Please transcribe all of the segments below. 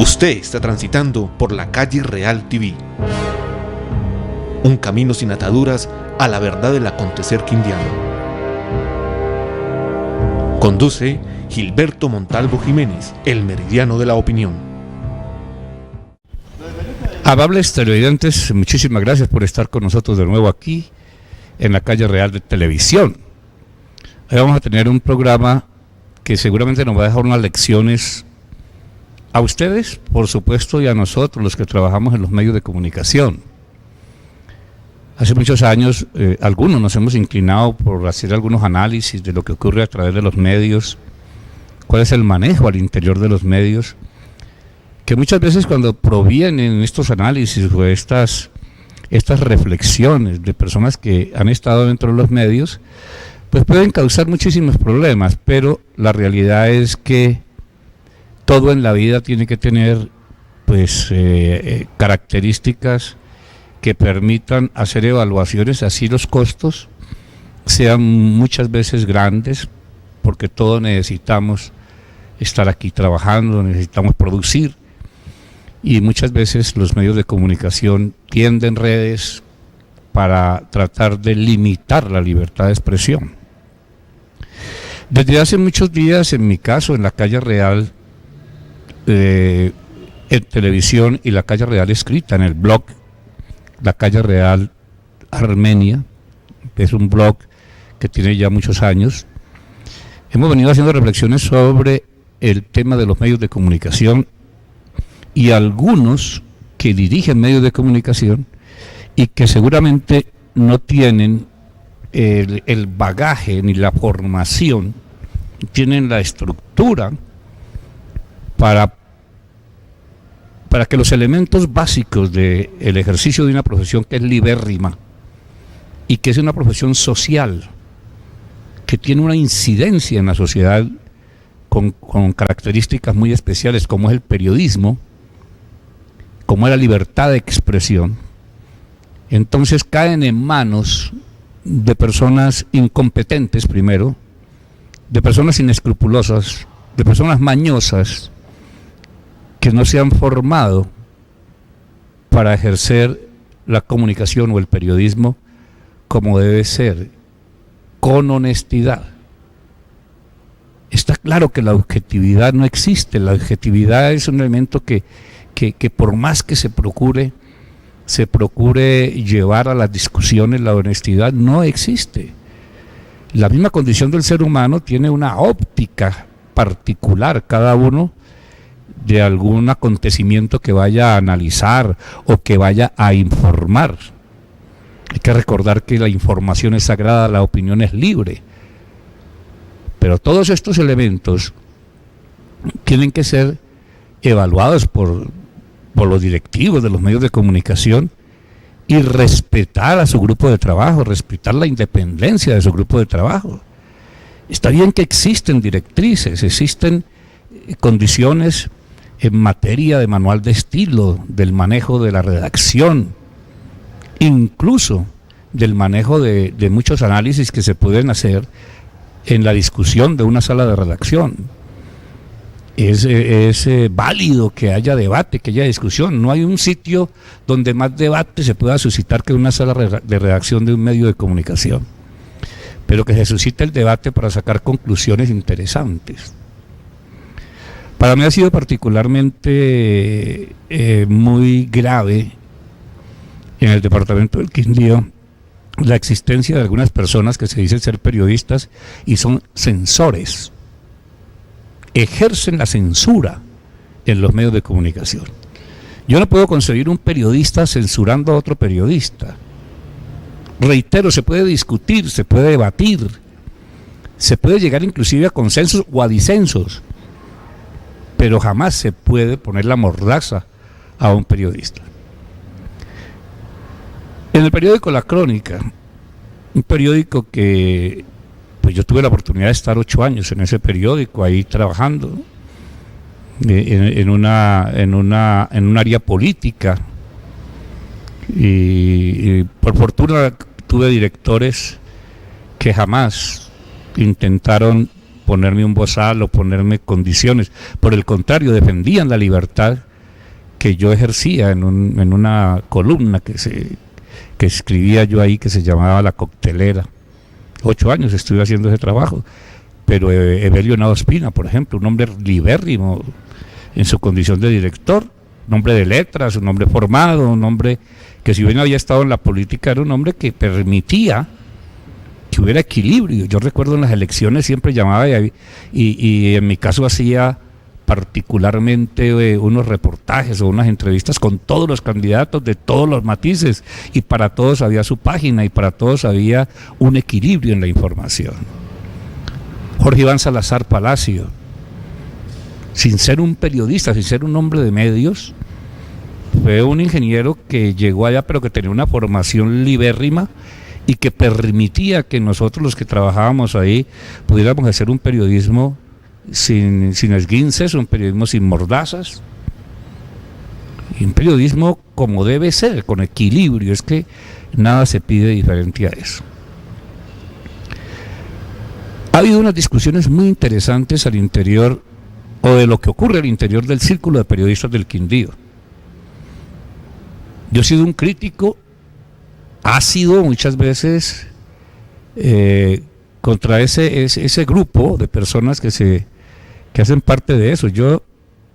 Usted está transitando por la calle Real TV. Un camino sin ataduras a la verdad del acontecer quindiano. Conduce Gilberto Montalvo Jiménez, el meridiano de la opinión. Amables televidentes, muchísimas gracias por estar con nosotros de nuevo aquí en la calle Real de Televisión. Hoy vamos a tener un programa que seguramente nos va a dejar unas lecciones a ustedes, por supuesto, y a nosotros, los que trabajamos en los medios de comunicación. Hace muchos años, algunos nos hemos inclinado por hacer algunos análisis de lo que ocurre a través de los medios, cuál es el manejo al interior de los medios, que muchas veces cuando provienen estos análisis o estas reflexiones de personas que han estado dentro de los medios, pues pueden causar muchísimos problemas, pero la realidad es que todo en la vida tiene que tener pues características que permitan hacer evaluaciones, así los costos sean muchas veces grandes, porque todos necesitamos estar aquí trabajando, necesitamos producir, y muchas veces los medios de comunicación tienden redes para tratar de limitar la libertad de expresión. Desde hace muchos días, en mi caso, en la calle Real, en televisión, y la calle Real escrita en el blog La Calle Real Armenia, que es un blog que tiene ya muchos años, hemos venido haciendo reflexiones sobre el tema de los medios de comunicación y algunos que dirigen medios de comunicación y que seguramente no tienen el bagaje ni la formación, tienen la estructura para que los elementos básicos del ejercicio de una profesión que es libérrima y que es una profesión social, que tiene una incidencia en la sociedad con características muy especiales, como es el periodismo, como es la libertad de expresión, entonces caen en manos de personas incompetentes primero, de personas inescrupulosas, de personas mañosas, que no se han formado para ejercer la comunicación o el periodismo como debe ser, con honestidad. Está claro que la objetividad no existe. La objetividad es un elemento que por más que se procure llevar a las discusiones, la honestidad no existe. La misma condición del ser humano tiene una óptica particular, cada uno, de algún acontecimiento que vaya a analizar o que vaya a informar. Hay que recordar que la información es sagrada, la opinión es libre. Pero todos estos elementos tienen que ser evaluados por los directivos de los medios de comunicación y respetar a su grupo de trabajo, respetar la independencia de su grupo de trabajo. Está bien que existen directrices, existen condiciones en materia de manual de estilo, del manejo de la redacción, incluso del manejo de muchos análisis que se pueden hacer en la discusión de una sala de redacción. Es válido que haya debate, que haya discusión. No hay un sitio donde más debate se pueda suscitar que una sala de redacción de un medio de comunicación, pero que se suscite el debate para sacar conclusiones interesantes. Para mí ha sido particularmente muy grave en el departamento del Quindío la existencia de algunas personas que se dicen ser periodistas y son censores, ejercen la censura en los medios de comunicación. Yo no puedo concebir un periodista censurando a otro periodista. Reitero, se puede discutir, se puede debatir, se puede llegar inclusive a consensos o a disensos, pero jamás se puede poner la mordaza a un periodista. En el periódico La Crónica, un periódico que pues yo tuve la oportunidad de estar 8 años en ese periódico, ahí trabajando en un área política, y por fortuna tuve directores que jamás intentaron ponerme un bozal o ponerme condiciones. Por el contrario, defendían la libertad que yo ejercía en una columna que escribía yo ahí, que se llamaba La Coctelera. 8 años estuve haciendo ese trabajo. Pero Evelio Henao Ospina, por ejemplo, un hombre libérrimo en su condición de director, un hombre de letras, un hombre formado, un hombre que, si bien había estado en la política, era un hombre que permitía que hubiera equilibrio. Yo recuerdo en las elecciones siempre llamaba y en mi caso hacía particularmente unos reportajes o unas entrevistas con todos los candidatos de todos los matices, y para todos había su página y para todos había un equilibrio en la información. Jorge Iván Salazar Palacio, sin ser un periodista, sin ser un hombre de medios, fue un ingeniero que llegó allá pero que tenía una formación libérrima y que permitía que nosotros, los que trabajábamos ahí, pudiéramos hacer un periodismo sin esguinces, un periodismo sin mordazas, y un periodismo como debe ser, con equilibrio. Es que nada se pide diferente a eso. Ha habido unas discusiones muy interesantes al interior, o de lo que ocurre al interior del Círculo de Periodistas del Quindío. Yo he sido un crítico ácido muchas veces contra ese grupo de personas que hacen parte de eso. Yo,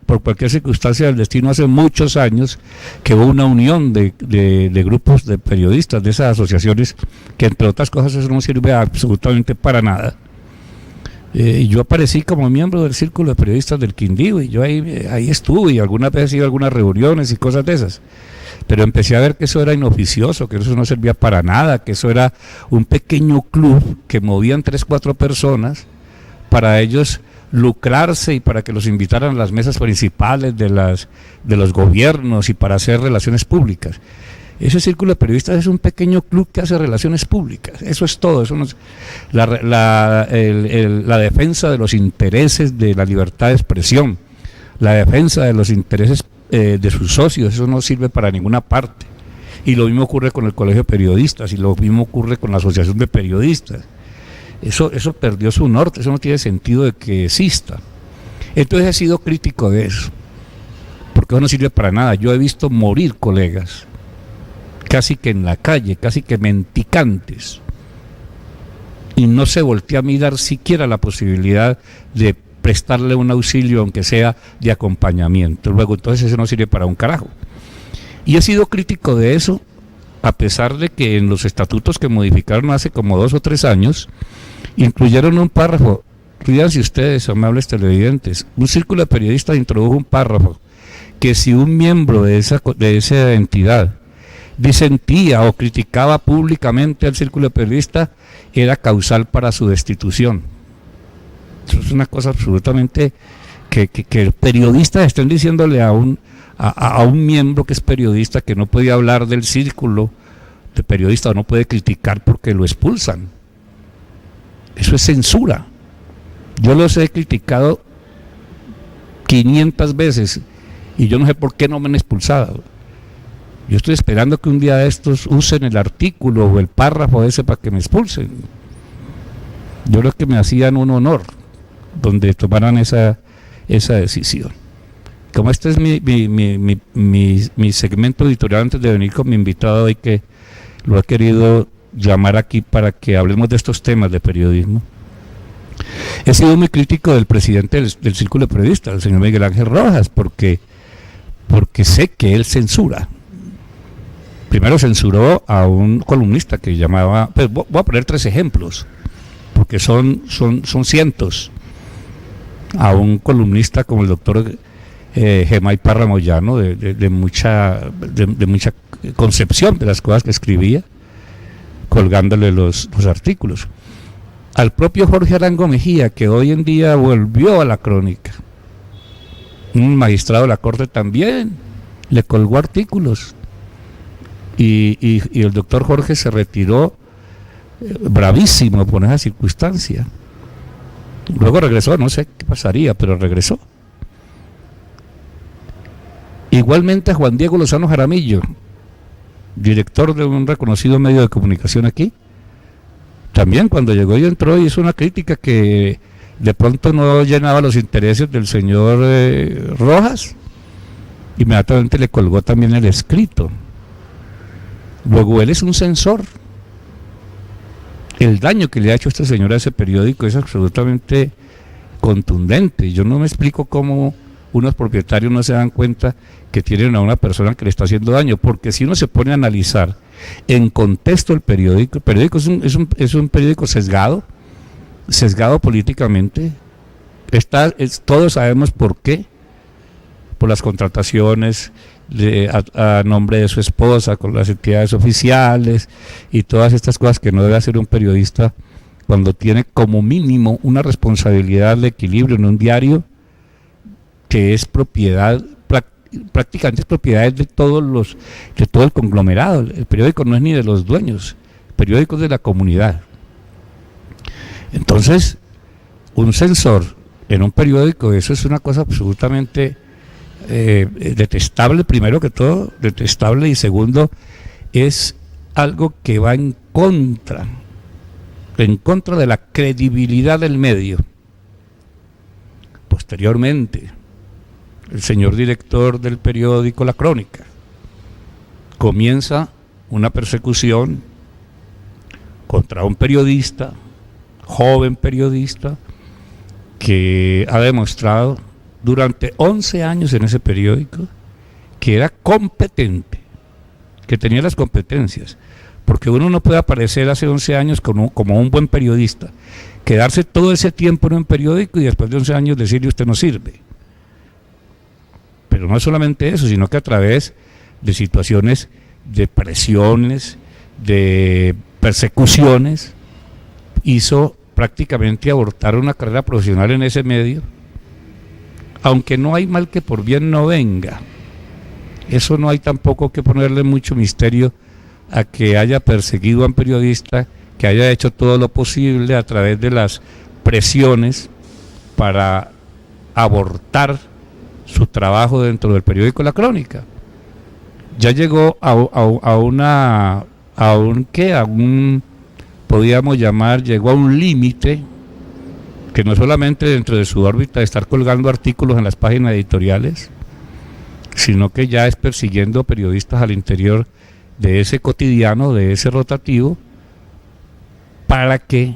por cualquier circunstancia del destino, hace muchos años que hubo una unión de grupos de periodistas, de esas asociaciones, que entre otras cosas eso no sirve absolutamente para nada. Y yo aparecí como miembro del Círculo de Periodistas del Quindío, y yo ahí estuve, y algunas veces he ido a algunas reuniones y cosas de esas. Pero empecé a ver que eso era inoficioso, que eso no servía para nada, que eso era un pequeño club que movían 3, 4 personas para ellos lucrarse y para que los invitaran a las mesas principales de los gobiernos y para hacer relaciones públicas. Ese Círculo de Periodistas es un pequeño club que hace relaciones públicas, eso es todo. Eso no es, la defensa de los intereses de la libertad de expresión, la defensa de los intereses de sus socios, eso no sirve para ninguna parte. Y lo mismo ocurre con el Colegio de Periodistas, y lo mismo ocurre con la Asociación de Periodistas. Eso perdió su norte, eso no tiene sentido de que exista. Entonces he sido crítico de eso, porque eso no sirve para nada. Yo he visto morir colegas, casi que en la calle, casi que mendicantes, y no se voltea a mirar siquiera la posibilidad de prestarle un auxilio, aunque sea de acompañamiento. Luego, entonces eso no sirve para un carajo. Y he sido crítico de eso, a pesar de que en los estatutos que modificaron hace como 2 o 3 años, incluyeron un párrafo. Fíjense ustedes, amables televidentes, un Círculo de Periodistas introdujo un párrafo que si un miembro de esa entidad disentía o criticaba públicamente al Círculo de Periodistas, era causal para su destitución. Eso es una cosa absolutamente que periodistas estén diciéndole a un miembro que es periodista que no puede hablar del Círculo de Periodistas o no puede criticar porque lo expulsan. Eso es censura. Yo los he criticado 500 veces y yo no sé por qué no me han expulsado. Yo estoy esperando que un día de estos usen el artículo o el párrafo ese para que me expulsen. Yo creo que me hacían un honor donde tomaran esa decisión. Como este es mi segmento editorial antes de venir con mi invitado hoy, que lo he querido llamar aquí para que hablemos de estos temas de periodismo, he sido muy crítico del presidente del Círculo de Periodistas, el señor Miguel Ángel Rojas, porque sé que él censura. Primero censuró a un columnista que llamaba, pues voy a poner 3 ejemplos, porque son cientos. A un columnista como el doctor Gemay Parra Moyano, de mucha concepción de las cosas que escribía, colgándole los artículos. Al propio Jorge Arango Mejía, que hoy en día volvió a la crónica. Un magistrado de la Corte también le colgó artículos. Y el doctor Jorge se retiró bravísimo por esa circunstancia. Luego regresó, no sé qué pasaría, pero regresó. Igualmente a Juan Diego Lozano Jaramillo, director de un reconocido medio de comunicación aquí, también cuando llegó y entró hizo una crítica que de pronto no llenaba los intereses del señor Rojas, inmediatamente le colgó también el escrito. Luego él es un censor. El daño que le ha hecho este señor a ese periódico es absolutamente contundente. Yo no me explico cómo unos propietarios no se dan cuenta que tienen a una persona que le está haciendo daño, porque si uno se pone a analizar en contexto el periódico es un periódico sesgado políticamente. Todos sabemos por qué, por las contrataciones a nombre de su esposa con las entidades oficiales y todas estas cosas que no debe hacer un periodista cuando tiene como mínimo una responsabilidad de equilibrio en un diario que es propiedad, prácticamente es propiedad de todo el conglomerado. El periódico no es ni de los dueños, el periódico es de la comunidad. Entonces, un censor en un periódico, eso es una cosa absolutamente detestable, primero que todo, detestable, y segundo, es algo que va en contra de la credibilidad del medio. Posteriormente, el señor director del periódico La Crónica comienza una persecución contra un periodista, joven periodista, que ha demostrado durante 11 años en ese periódico que era competente, que tenía las competencias, porque uno no puede aparecer hace 11 años como un buen periodista, quedarse todo ese tiempo en un periódico y después de 11 años decirle usted no sirve. Pero no es solamente eso, sino que a través de situaciones de presiones, de persecuciones, hizo prácticamente abortar una carrera profesional en ese medio, aunque no hay mal que por bien no venga. Eso no hay tampoco que ponerle mucho misterio a que haya perseguido a un periodista, que haya hecho todo lo posible a través de las presiones para abortar su trabajo dentro del periódico La Crónica. Ya llegó podríamos llamar, llegó a un límite que no solamente dentro de su órbita de estar colgando artículos en las páginas editoriales, sino que ya es persiguiendo periodistas al interior de ese cotidiano, de ese rotativo, para que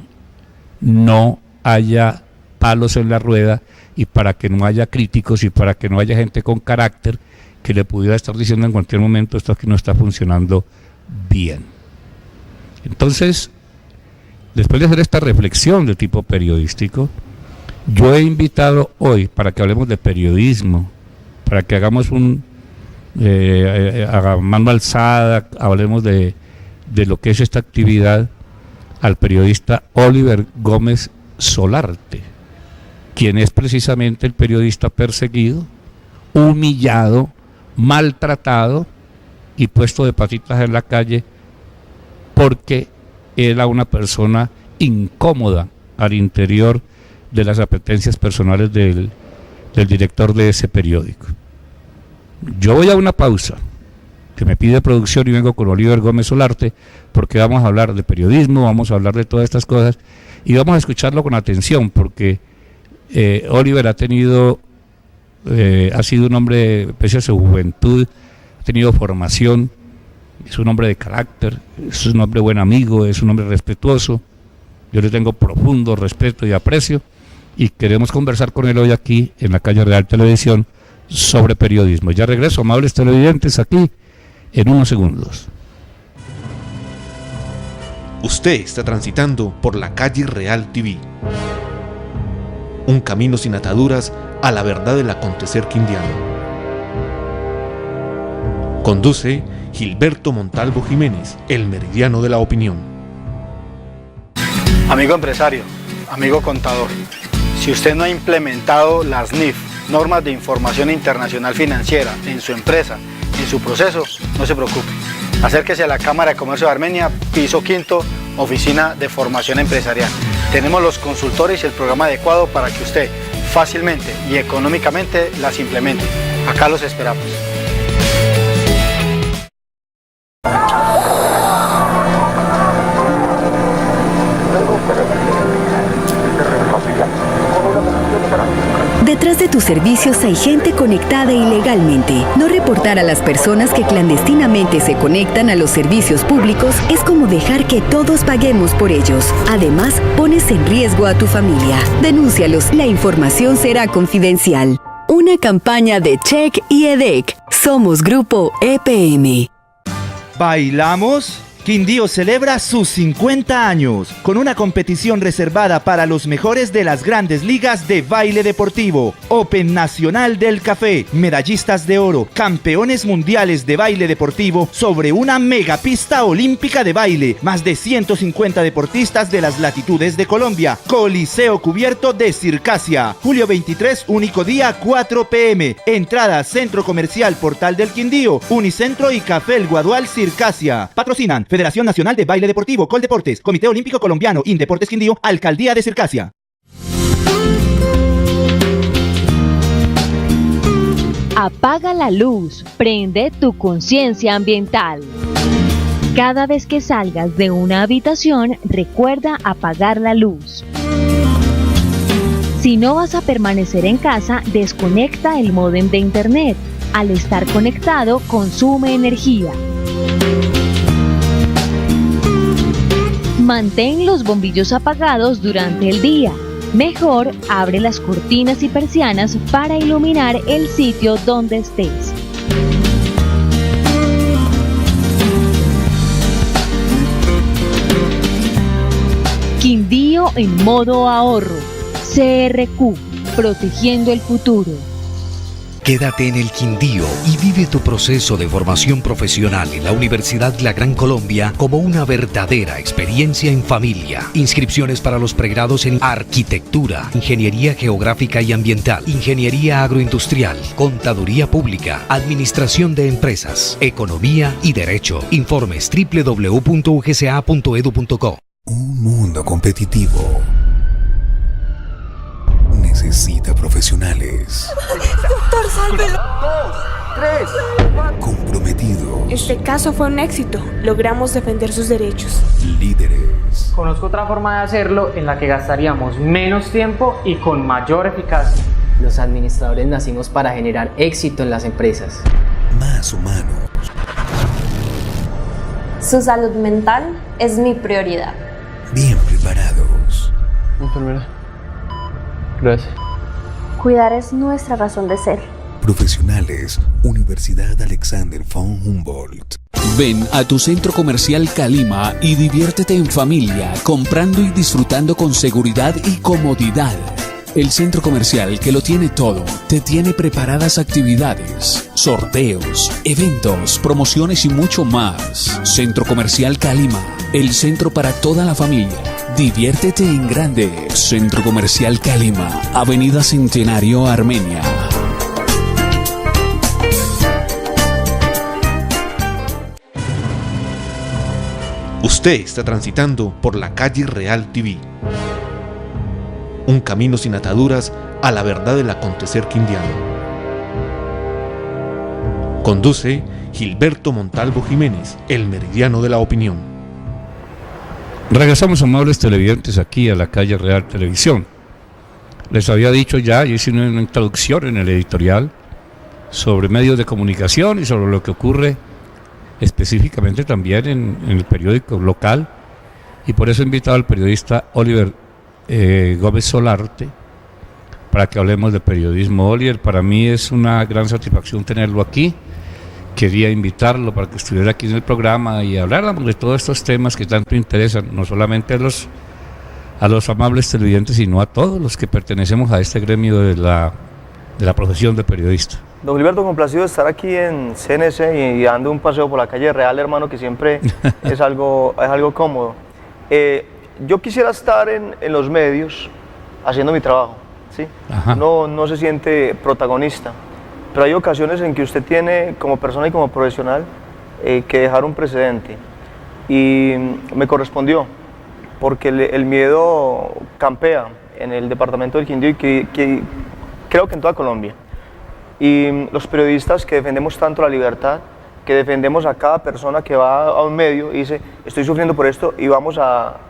no haya palos en la rueda y para que no haya críticos y para que no haya gente con carácter que le pudiera estar diciendo en cualquier momento esto aquí no está funcionando bien. Entonces, después de hacer esta reflexión de tipo periodístico, yo he invitado hoy para que hablemos de periodismo, para que hagamos a mano alzada, hablemos de lo que es esta actividad, al periodista Oliver Gómez Solarte, quien es precisamente el periodista perseguido, humillado, maltratado y puesto de patitas en la calle porque era una persona incómoda al interior de las apetencias personales del director de ese periódico. Yo voy a una pausa que me pide producción y vengo con Oliver Gómez Solarte porque vamos a hablar de periodismo, vamos a hablar de todas estas cosas y vamos a escucharlo con atención porque Oliver ha sido un hombre, pese a su juventud, ha tenido formación, es un hombre de carácter, es un hombre buen amigo, es un hombre respetuoso. Yo le tengo profundo respeto y aprecio y queremos conversar con él hoy aquí en la Calle Real Televisión sobre periodismo. Ya regreso, amables televidentes, aquí en unos segundos. Usted está transitando por la Calle Real TV, un camino sin ataduras a la verdad del acontecer quindiano. Conduce Gilberto Montalvo Jiménez, el meridiano de la opinión. Amigo empresario, amigo contador, si usted no ha implementado las NIF, normas de información internacional financiera, en su empresa, en su proceso, no se preocupe. Acérquese a la Cámara de Comercio de Armenia, piso 5, oficina de formación empresarial. Tenemos los consultores y el programa adecuado para que usted fácilmente y económicamente las implemente. Acá los esperamos. Detrás de tus servicios hay gente conectada ilegalmente. No reportar a las personas que clandestinamente se conectan a los servicios públicos es como dejar que todos paguemos por ellos. Además, pones en riesgo a tu familia. Denúncialos. La información será confidencial. Una campaña de Check y EDEC. Somos Grupo EPM. ¿Bailamos? Quindío celebra sus 50 años con una competición reservada para los mejores de las grandes ligas de baile deportivo. Open Nacional del Café, medallistas de oro, campeones mundiales de baile deportivo sobre una megapista olímpica de baile. Más de 150 deportistas de las latitudes de Colombia. Coliseo cubierto de Circasia. Julio 23, único día, 4 p.m. Entrada Centro Comercial Portal del Quindío, Unicentro y Café El Guadual Circasia. Patrocinan Federación Nacional de Baile Deportivo, Coldeportes, Comité Olímpico Colombiano, Indeportes Quindío, Alcaldía de Circasia. Apaga la luz, prende tu conciencia ambiental. Cada vez que salgas de una habitación, recuerda apagar la luz. Si no vas a permanecer en casa, desconecta el módem de internet. Al estar conectado, consume energía. Mantén los bombillos apagados durante el día. Mejor, abre las cortinas y persianas para iluminar el sitio donde estés. Quindío en modo ahorro. CRQ, protegiendo el futuro. Quédate en el Quindío y vive tu proceso de formación profesional en la Universidad La Gran Colombia como una verdadera experiencia en familia. Inscripciones para los pregrados en Arquitectura, Ingeniería Geográfica y Ambiental, Ingeniería Agroindustrial, Contaduría Pública, Administración de Empresas, Economía y Derecho. Informes www.ugca.edu.co. Un mundo competitivo necesita profesionales. ¡Doctor, sálvelo! 2, 3, 4. Comprometidos. Este caso fue un éxito. Logramos defender sus derechos. Líderes. Conozco otra forma de hacerlo en la que gastaríamos menos tiempo y con mayor eficacia. Los administradores nacimos para generar éxito en las empresas. Más humanos. Su salud mental es mi prioridad. Bien preparados. Enfermera. Gracias. Cuidar es nuestra razón de ser. Profesionales, Universidad Alexander von Humboldt. Ven a tu centro comercial Calima y diviértete en familia, comprando y disfrutando con seguridad y comodidad. El centro comercial que lo tiene todo, te tiene preparadas actividades, sorteos, eventos, promociones y mucho más. Centro Comercial Calima, el centro para toda la familia. Diviértete en grande. Centro Comercial Calima, Avenida Centenario, Armenia. Usted está transitando por la calle Real TV. Un camino sin ataduras a la verdad del acontecer quindiano. Conduce Gilberto Montalvo Jiménez, el meridiano de la opinión. Regresamos, amables televidentes, aquí a la calle Real Televisión. Les había dicho ya, yo hice una introducción en el editorial sobre medios de comunicación y sobre lo que ocurre específicamente también en el periódico local, y por eso he invitado al periodista Oliver Gómez Solarte para que hablemos de periodismo. Oliver, para mí es una gran satisfacción tenerlo aquí. Quería invitarlo para que estuviera aquí en el programa y habláramos de todos estos temas que tanto interesan, no solamente a los amables televidentes, sino a todos los que pertenecemos a este gremio de la profesión de periodista. Don Gilberto, complacido de estar aquí en CNC y dando un paseo por la calle Real, hermano, que siempre es algo cómodo. Yo quisiera estar en los medios haciendo mi trabajo, ¿sí? No se siente protagonista, pero hay ocasiones en que usted tiene, como persona y como profesional, que dejar un precedente. Y me correspondió, porque el miedo campea en el departamento del Quindío y que creo que en toda Colombia. Y los periodistas que defendemos tanto la libertad, que defendemos a cada persona que va a un medio y dice, estoy sufriendo por esto, y vamos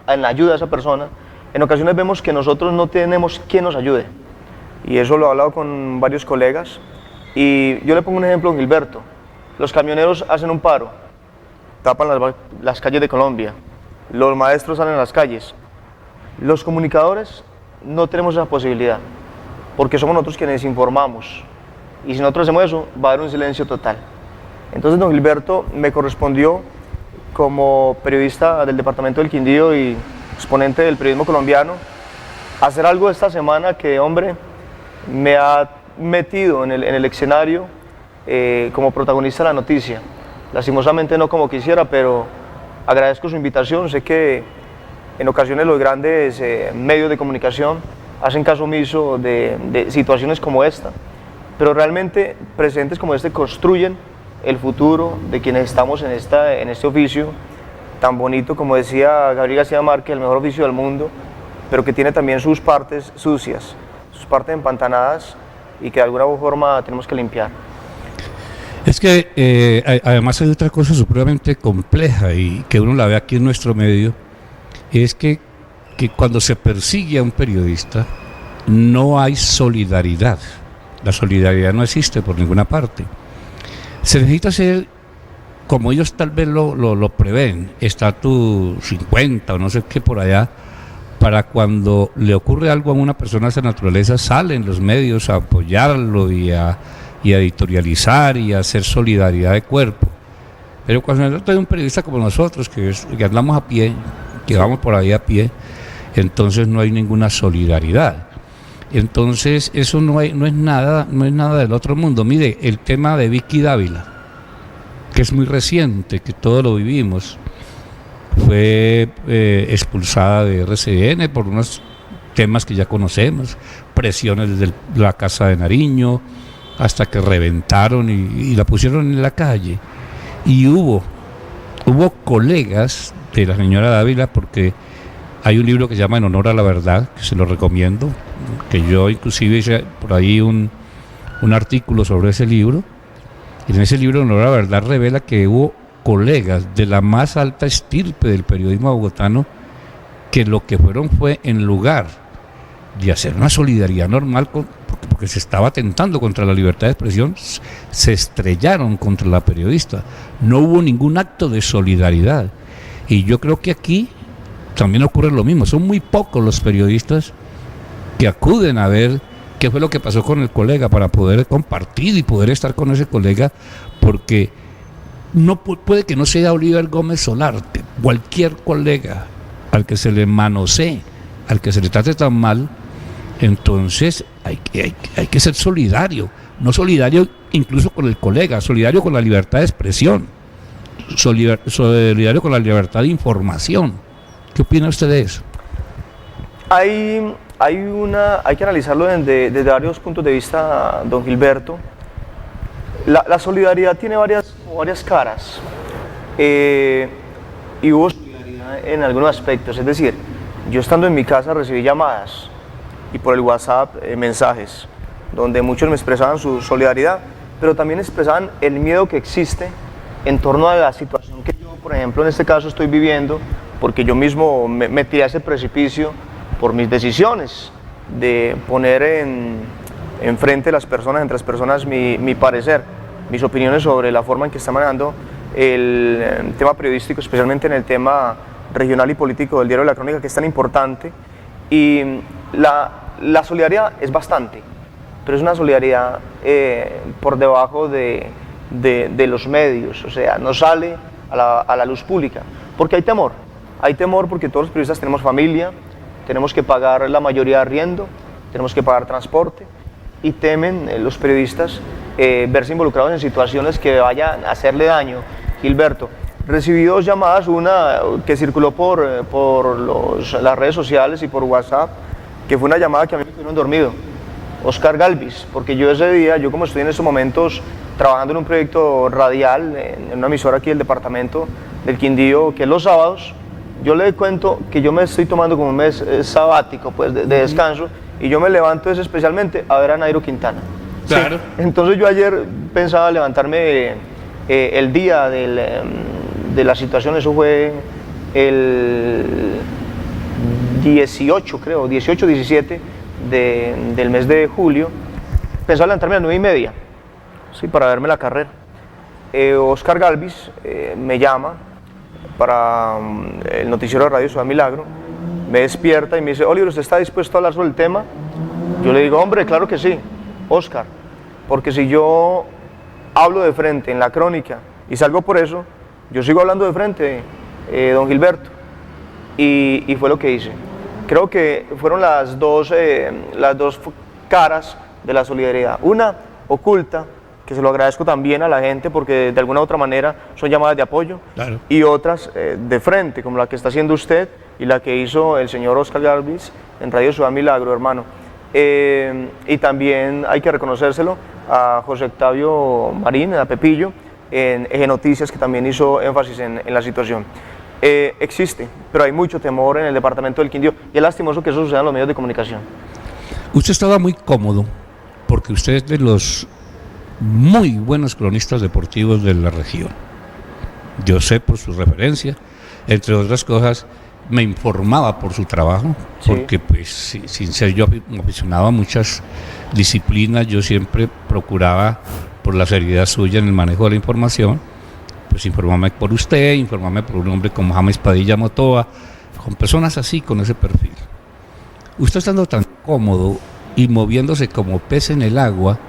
en la ayuda a esa persona, en ocasiones vemos que nosotros no tenemos quien nos ayude. y eso lo he hablado con varios colegas, y yo le pongo un ejemplo, Gilberto. Los camioneros hacen un paro, tapan las calles de Colombia, los maestros salen a las calles. Los comunicadores no tenemos esa posibilidad, porque somos nosotros quienes informamos, y si nosotros hacemos eso, va a haber un silencio total. Entonces, don Gilberto, me correspondió, como periodista del departamento del Quindío y exponente del periodismo colombiano, hacer algo esta semana que, hombre, me ha metido en el escenario como protagonista de la noticia. Lastimosamente no como quisiera, pero agradezco su invitación. Sé que en ocasiones los grandes medios de comunicación hacen caso omiso de situaciones como esta, pero realmente presentes como este construyen el futuro de quienes estamos en este oficio tan bonito, como decía Gabriel García Márquez, el mejor oficio del mundo, pero que tiene también sus partes sucias, sus partes empantanadas y que de alguna forma tenemos que limpiar. Es que además hay otra cosa supremamente compleja y que uno la ve aquí en nuestro medio, es que cuando se persigue a un periodista no hay solidaridad. La solidaridad no existe por ninguna parte. Se necesita ser, como ellos tal vez lo prevén, estatus 50 o no sé qué por allá, para cuando le ocurre algo a una persona de esa naturaleza, salen los medios a apoyarlo y a editorializar y a hacer solidaridad de cuerpo. Pero cuando se trata de un periodista como nosotros, que andamos a pie, que vamos por ahí a pie, entonces no hay ninguna solidaridad. Entonces eso no es nada del otro mundo. Mire, el tema de Vicky Dávila, que es muy reciente, que todos lo vivimos, fue expulsada de RCN por unos temas que ya conocemos, presiones desde la Casa de Nariño, hasta que reventaron y la pusieron en la calle. Y hubo colegas de la señora Dávila, porque hay un libro que se llama En honor a la verdad, que se lo recomiendo, que yo inclusive hice por ahí un artículo sobre ese libro. Y en ese libro En honor a la verdad revela que hubo colegas de la más alta estirpe del periodismo bogotano que lo que fueron fue, en lugar de hacer una solidaridad normal porque se estaba atentando contra la libertad de expresión, se estrellaron contra la periodista. No hubo ningún acto de solidaridad. Y yo creo que aquí también ocurre lo mismo. Son muy pocos los periodistas que acuden a ver qué fue lo que pasó con el colega, para poder compartir y poder estar con ese colega, porque no puede que no sea Oliver Gómez Solarte, cualquier colega al que se le manosee, al que se le trate tan mal. Entonces hay que ser solidario, no solidario incluso con el colega, solidario con la libertad de expresión, solidario con la libertad de información. ¿Qué opina usted de eso? Hay que analizarlo desde varios puntos de vista, don Gilberto. La solidaridad tiene varias caras, y hubo solidaridad en algunos aspectos. Es decir, yo estando en mi casa recibí llamadas y por el WhatsApp mensajes donde muchos me expresaban su solidaridad, pero también expresaban el miedo que existe en torno a la situación que yo, por ejemplo, en este caso estoy viviendo, porque yo mismo me metí a ese precipicio por mis decisiones de poner enfrente de entre las personas mi parecer, mis opiniones sobre la forma en que está manejando el tema periodístico, especialmente en el tema regional y político del diario La Crónica, que es tan importante. Y la solidaridad es bastante, pero es una solidaridad por debajo de los medios, o sea, no sale a la luz pública, porque hay temor porque todos los periodistas tenemos familia, tenemos que pagar la mayoría de arriendo, tenemos que pagar transporte, y temen los periodistas verse involucrados en situaciones que vayan a hacerle daño. Gilberto, recibí 2 llamadas, una que circuló por las redes sociales y por WhatsApp, que fue una llamada que a mí me tuvieron dormido, Oscar Galvis, porque yo ese día, como estoy en estos momentos trabajando en un proyecto radial, en una emisora aquí del departamento del Quindío, que es los sábados, yo le cuento que yo me estoy tomando como un mes sabático, pues, de descanso, y yo me levanto especialmente a ver a Nairo Quintana. Claro. Sí. Entonces yo ayer pensaba levantarme el día de la situación, eso fue el 18, creo, 18, 17, del mes de julio, pensaba levantarme a las 9:30, ¿sí? Para verme la carrera. Oscar Galvis me llama para el noticiero de Radio Ciudad Milagro, me despierta y me dice: Oliver, ¿usted está dispuesto a hablar sobre el tema? Yo le digo: hombre, claro que sí, Oscar, porque si yo hablo de frente en la crónica y salgo por eso, yo sigo hablando de frente, don Gilberto, y fue lo que hice. Creo que fueron las dos caras de la solidaridad, una oculta, que se lo agradezco también a la gente porque de alguna u otra manera son llamadas de apoyo, claro, y otras de frente, como la que está haciendo usted y la que hizo el señor Oscar Galvis en Radio Ciudad Milagro, hermano. Y también hay que reconocérselo a José Octavio Marín, a Pepillo, en Eje Noticias, que también hizo énfasis en la situación. Existe, pero hay mucho temor en el departamento del Quindío y es lastimoso que eso suceda en los medios de comunicación. Usted estaba muy cómodo porque usted es de los muy buenos cronistas deportivos de la región. Yo sé por su referencia, entre otras cosas, me informaba por su trabajo, sí, porque pues sin ser yo aficionado a muchas disciplinas, yo siempre procuraba, por la seriedad suya en el manejo de la información, pues informarme por usted, informarme por un hombre como James Padilla Motoa, con personas así, con ese perfil. Usted estando tan cómodo y moviéndose como pez en el agua,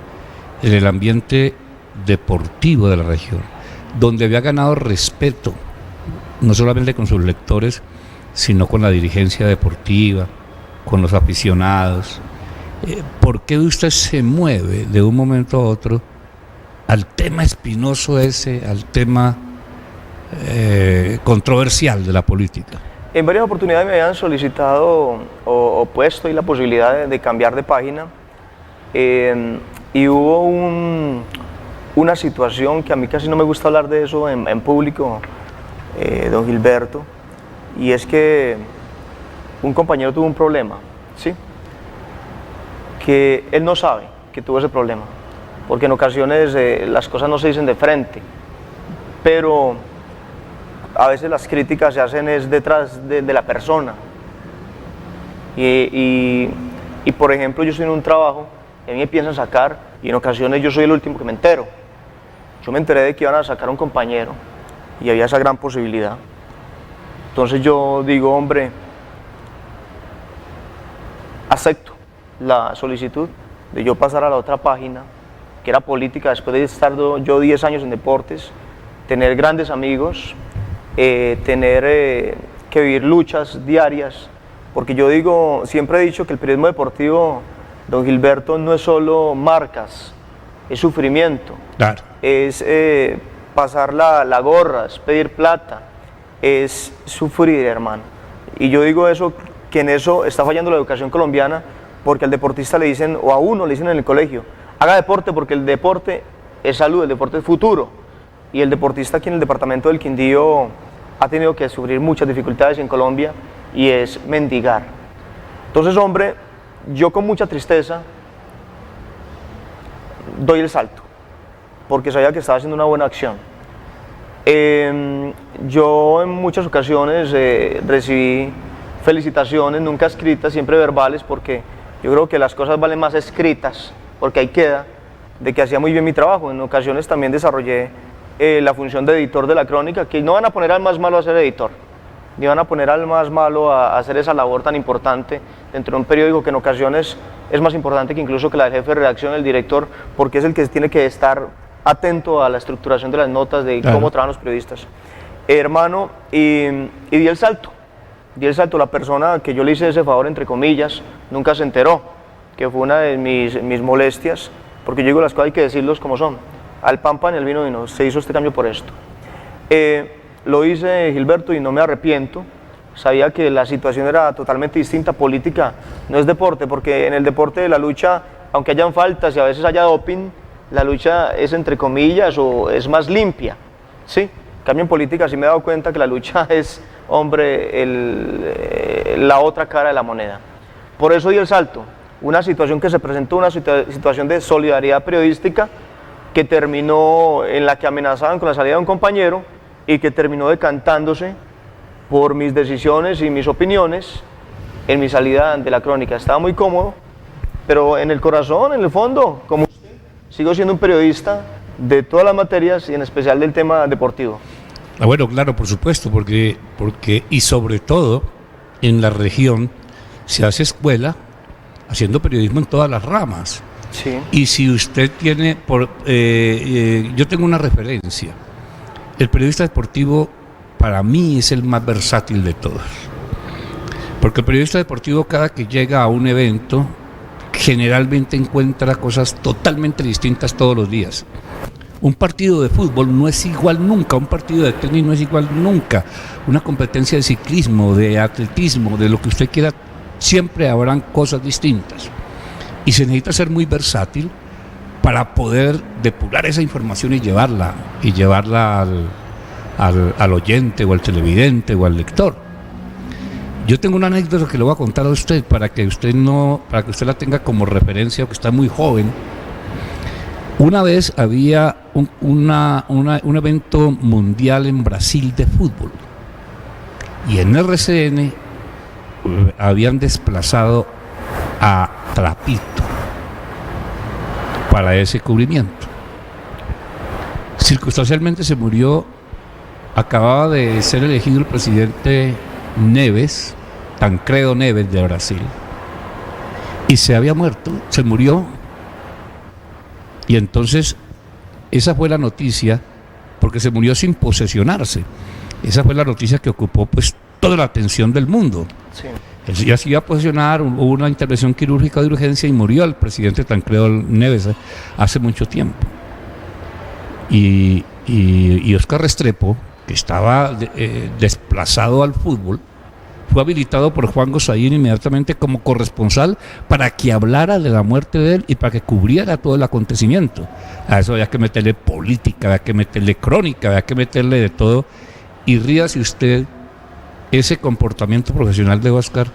en el ambiente deportivo de la región, donde había ganado respeto, no solamente con sus lectores, sino con la dirigencia deportiva, con los aficionados. ¿Por qué usted se mueve de un momento a otro al tema espinoso ese, al tema controversial de la política? En varias oportunidades me habían solicitado o puesto ahí la posibilidad de cambiar de página, y hubo una situación que a mí casi no me gusta hablar de eso en público, don Gilberto, y es que un compañero tuvo un problema, ¿sí? Que él no sabe que tuvo ese problema, porque en ocasiones las cosas no se dicen de frente, pero a veces las críticas se hacen es detrás de la persona. Y por ejemplo, yo estoy en un trabajo, a mí me piensan sacar, y en ocasiones yo soy el último que me entero. Yo me enteré de que iban a sacar a un compañero, y había esa gran posibilidad. Entonces yo digo: hombre, acepto la solicitud de yo pasar a la otra página, que era política, después de estar yo 10 años en deportes, tener grandes amigos, tener que vivir luchas diarias, porque yo digo, siempre he dicho que el periodismo deportivo, don Gilberto, no es solo marcas, es sufrimiento, claro, es pasar la gorra, es pedir plata, es sufrir, hermano. Y yo digo eso, que en eso está fallando la educación colombiana, porque al deportista le dicen, o a uno le dicen en el colegio, haga deporte porque el deporte es salud, el deporte es futuro. Y el deportista aquí en el departamento del Quindío ha tenido que sufrir muchas dificultades en Colombia y es mendigar. Entonces, hombre, yo con mucha tristeza doy el salto, porque sabía que estaba haciendo una buena acción. Yo en muchas ocasiones recibí felicitaciones, nunca escritas, siempre verbales, porque yo creo que las cosas valen más escritas, porque ahí queda de que hacía muy bien mi trabajo. En ocasiones también desarrollé la función de editor de la crónica, que no van a poner al más malo a ser editor, ni van a poner al más malo a hacer esa labor tan importante dentro de un periódico que en ocasiones es más importante que incluso que la del jefe de redacción, el director, porque es el que tiene que estar atento a la estructuración de las notas, de claro, cómo trabajan los periodistas. Hermano, y di el salto, la persona que yo le hice ese favor, entre comillas, nunca se enteró, que fue una de mis molestias, porque yo digo las cosas hay que decirlos como son. Al pan pan y al vino vino, se hizo este cambio por esto. Lo hice, Gilberto, y no me arrepiento. Sabía que la situación era totalmente distinta. Política no es deporte, porque en el deporte de la lucha, aunque hayan faltas y a veces haya doping, la lucha es entre comillas o es más limpia, ¿sí? En cambio en política sí me he dado cuenta que la lucha es, hombre, la otra cara de la moneda. Por eso di el salto. Una situación que se presentó, una situación de solidaridad periodística, que terminó en la que amenazaban con la salida de un compañero y que terminó decantándose por mis decisiones y mis opiniones en mi salida de la crónica. Estaba muy cómodo pero en el corazón, en el fondo, como usted, sigo siendo un periodista de todas las materias y en especial del tema deportivo. Bueno, claro, por supuesto, porque y sobre todo en la región se hace escuela haciendo periodismo en todas las ramas. Sí. Y si usted tiene, yo tengo una referencia, el periodista deportivo para mí es el más versátil de todos, porque el periodista deportivo cada que llega a un evento generalmente encuentra cosas totalmente distintas todos los días. Un partido de fútbol no es igual nunca, un partido de tenis no es igual nunca, una competencia de ciclismo, de atletismo, de lo que usted quiera, siempre habrán cosas distintas. Y se necesita ser muy versátil para poder depurar esa información y llevarla al oyente o al televidente o al lector. Yo tengo una anécdota que le voy a contar a usted para que usted la tenga como referencia, que está muy joven. Una vez había un evento mundial en Brasil de fútbol y en RCN habían desplazado a Trapito para ese cubrimiento. Circunstancialmente se murió, acababa de ser elegido el presidente Neves, Tancredo Neves de Brasil, y se había muerto, se murió. Y entonces esa fue la noticia, porque se murió sin posesionarse. Esa fue la noticia que ocupó pues toda la atención del mundo. Sí. Él ya se iba a posesionar, hubo una intervención quirúrgica de urgencia y murió el presidente Tancredo Neves hace mucho tiempo. Y Óscar Restrepo, que estaba desplazado al fútbol, fue habilitado por Juan Gosaín inmediatamente como corresponsal para que hablara de la muerte de él y para que cubriera todo el acontecimiento. A eso había que meterle política, había que meterle crónica, había que meterle de todo. Y ríase usted ese comportamiento profesional de Óscar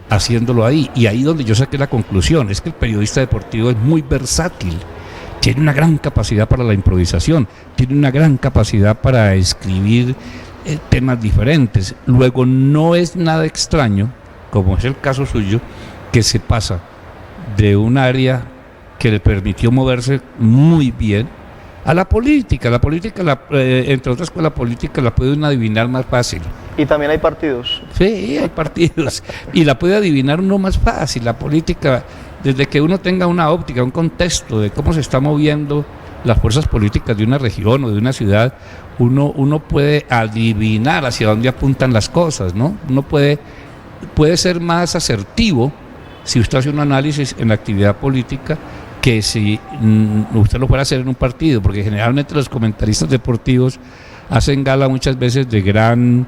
haciéndolo ahí. Y ahí donde yo saqué la conclusión, es que el periodista deportivo es muy versátil. Tiene una gran capacidad para la improvisación, tiene una gran capacidad para escribir temas diferentes. Luego no es nada extraño, como es el caso suyo, que se pasa de un área que le permitió moverse muy bien a la política. La política, entre otras cosas, la política la puede uno adivinar más fácil. Y también hay partidos. Sí, hay partidos. Y la puede adivinar uno más fácil. La política, desde que uno tenga una óptica, un contexto de cómo se está moviendo las fuerzas políticas de una región o de una ciudad, uno puede adivinar hacia dónde apuntan las cosas, ¿no? Uno puede ser más asertivo si usted hace un análisis en la actividad política que si usted lo fuera a hacer en un partido, porque generalmente los comentaristas deportivos hacen gala muchas veces de gran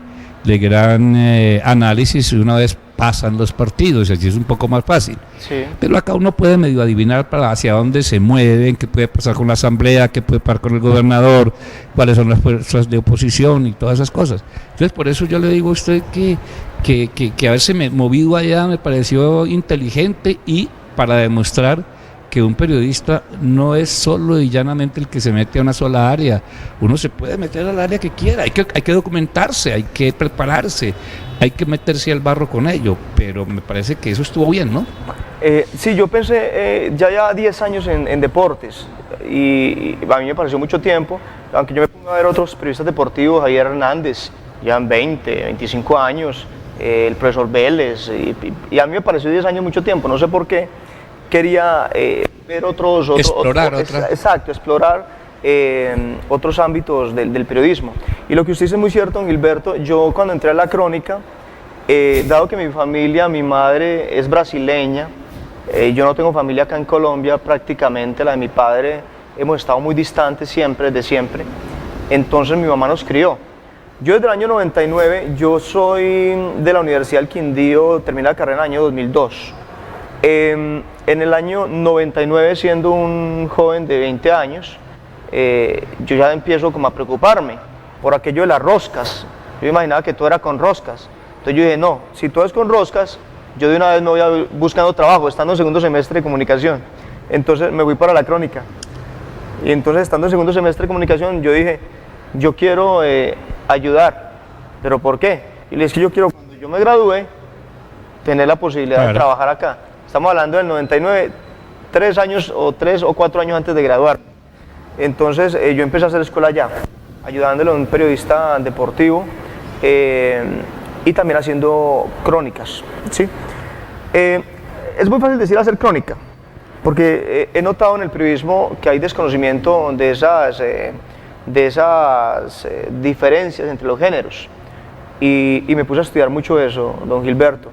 análisis y una vez pasan los partidos, y así es un poco más fácil. Sí. Pero acá uno puede medio adivinar para hacia dónde se mueven, qué puede pasar con la asamblea, qué puede pasar con el gobernador, cuáles son las fuerzas de oposición y todas esas cosas. Entonces por eso yo le digo a usted que haberse movido allá me pareció inteligente, y para demostrar que un periodista no es solo y llanamente el que se mete a una sola área. Uno se puede meter al área que quiera, hay que documentarse, hay que prepararse, hay que meterse al barro con ello, pero me parece que eso estuvo bien, ¿no? Sí, yo pensé ya 10 años en deportes, y a mí me pareció mucho tiempo, aunque yo me pongo a ver otros periodistas deportivos, Javier Hernández, ya en 20, 25 años, el profesor Vélez, y a mí me pareció 10 años mucho tiempo, no sé por qué. Quería ver explorar otros ámbitos del periodismo. Y lo que usted dice es muy cierto, don Gilberto. Yo cuando entré a la crónica, dado que mi familia, mi madre es brasileña, yo no tengo familia acá en Colombia prácticamente, la de mi padre hemos estado muy distantes siempre, desde siempre, entonces mi mamá nos crió. Yo desde el año 99, yo soy de la Universidad del Quindío, terminé la carrera en el año 2002. En el año 99, siendo un joven de 20 años, yo ya empiezo como a preocuparme por aquello de las roscas. Yo imaginaba que todo era con roscas. Entonces yo dije, no, si todo es con roscas, yo de una vez me voy buscando trabajo, estando en segundo semestre de comunicación. Entonces me voy para la crónica. Y entonces, estando en segundo semestre de comunicación, yo dije, yo quiero ayudar. ¿Pero por qué? Y le dije, yo quiero, cuando yo me gradúe, tener la posibilidad de trabajar acá. Estamos hablando del 99, 3 o 4 años antes de graduar. Entonces yo empecé a hacer escuela allá, ayudándole a un periodista deportivo y también haciendo crónicas, ¿sí? Es muy fácil decir hacer crónica, porque he notado en el periodismo que hay desconocimiento de esas diferencias entre los géneros, y me puse a estudiar mucho eso, don Gilberto.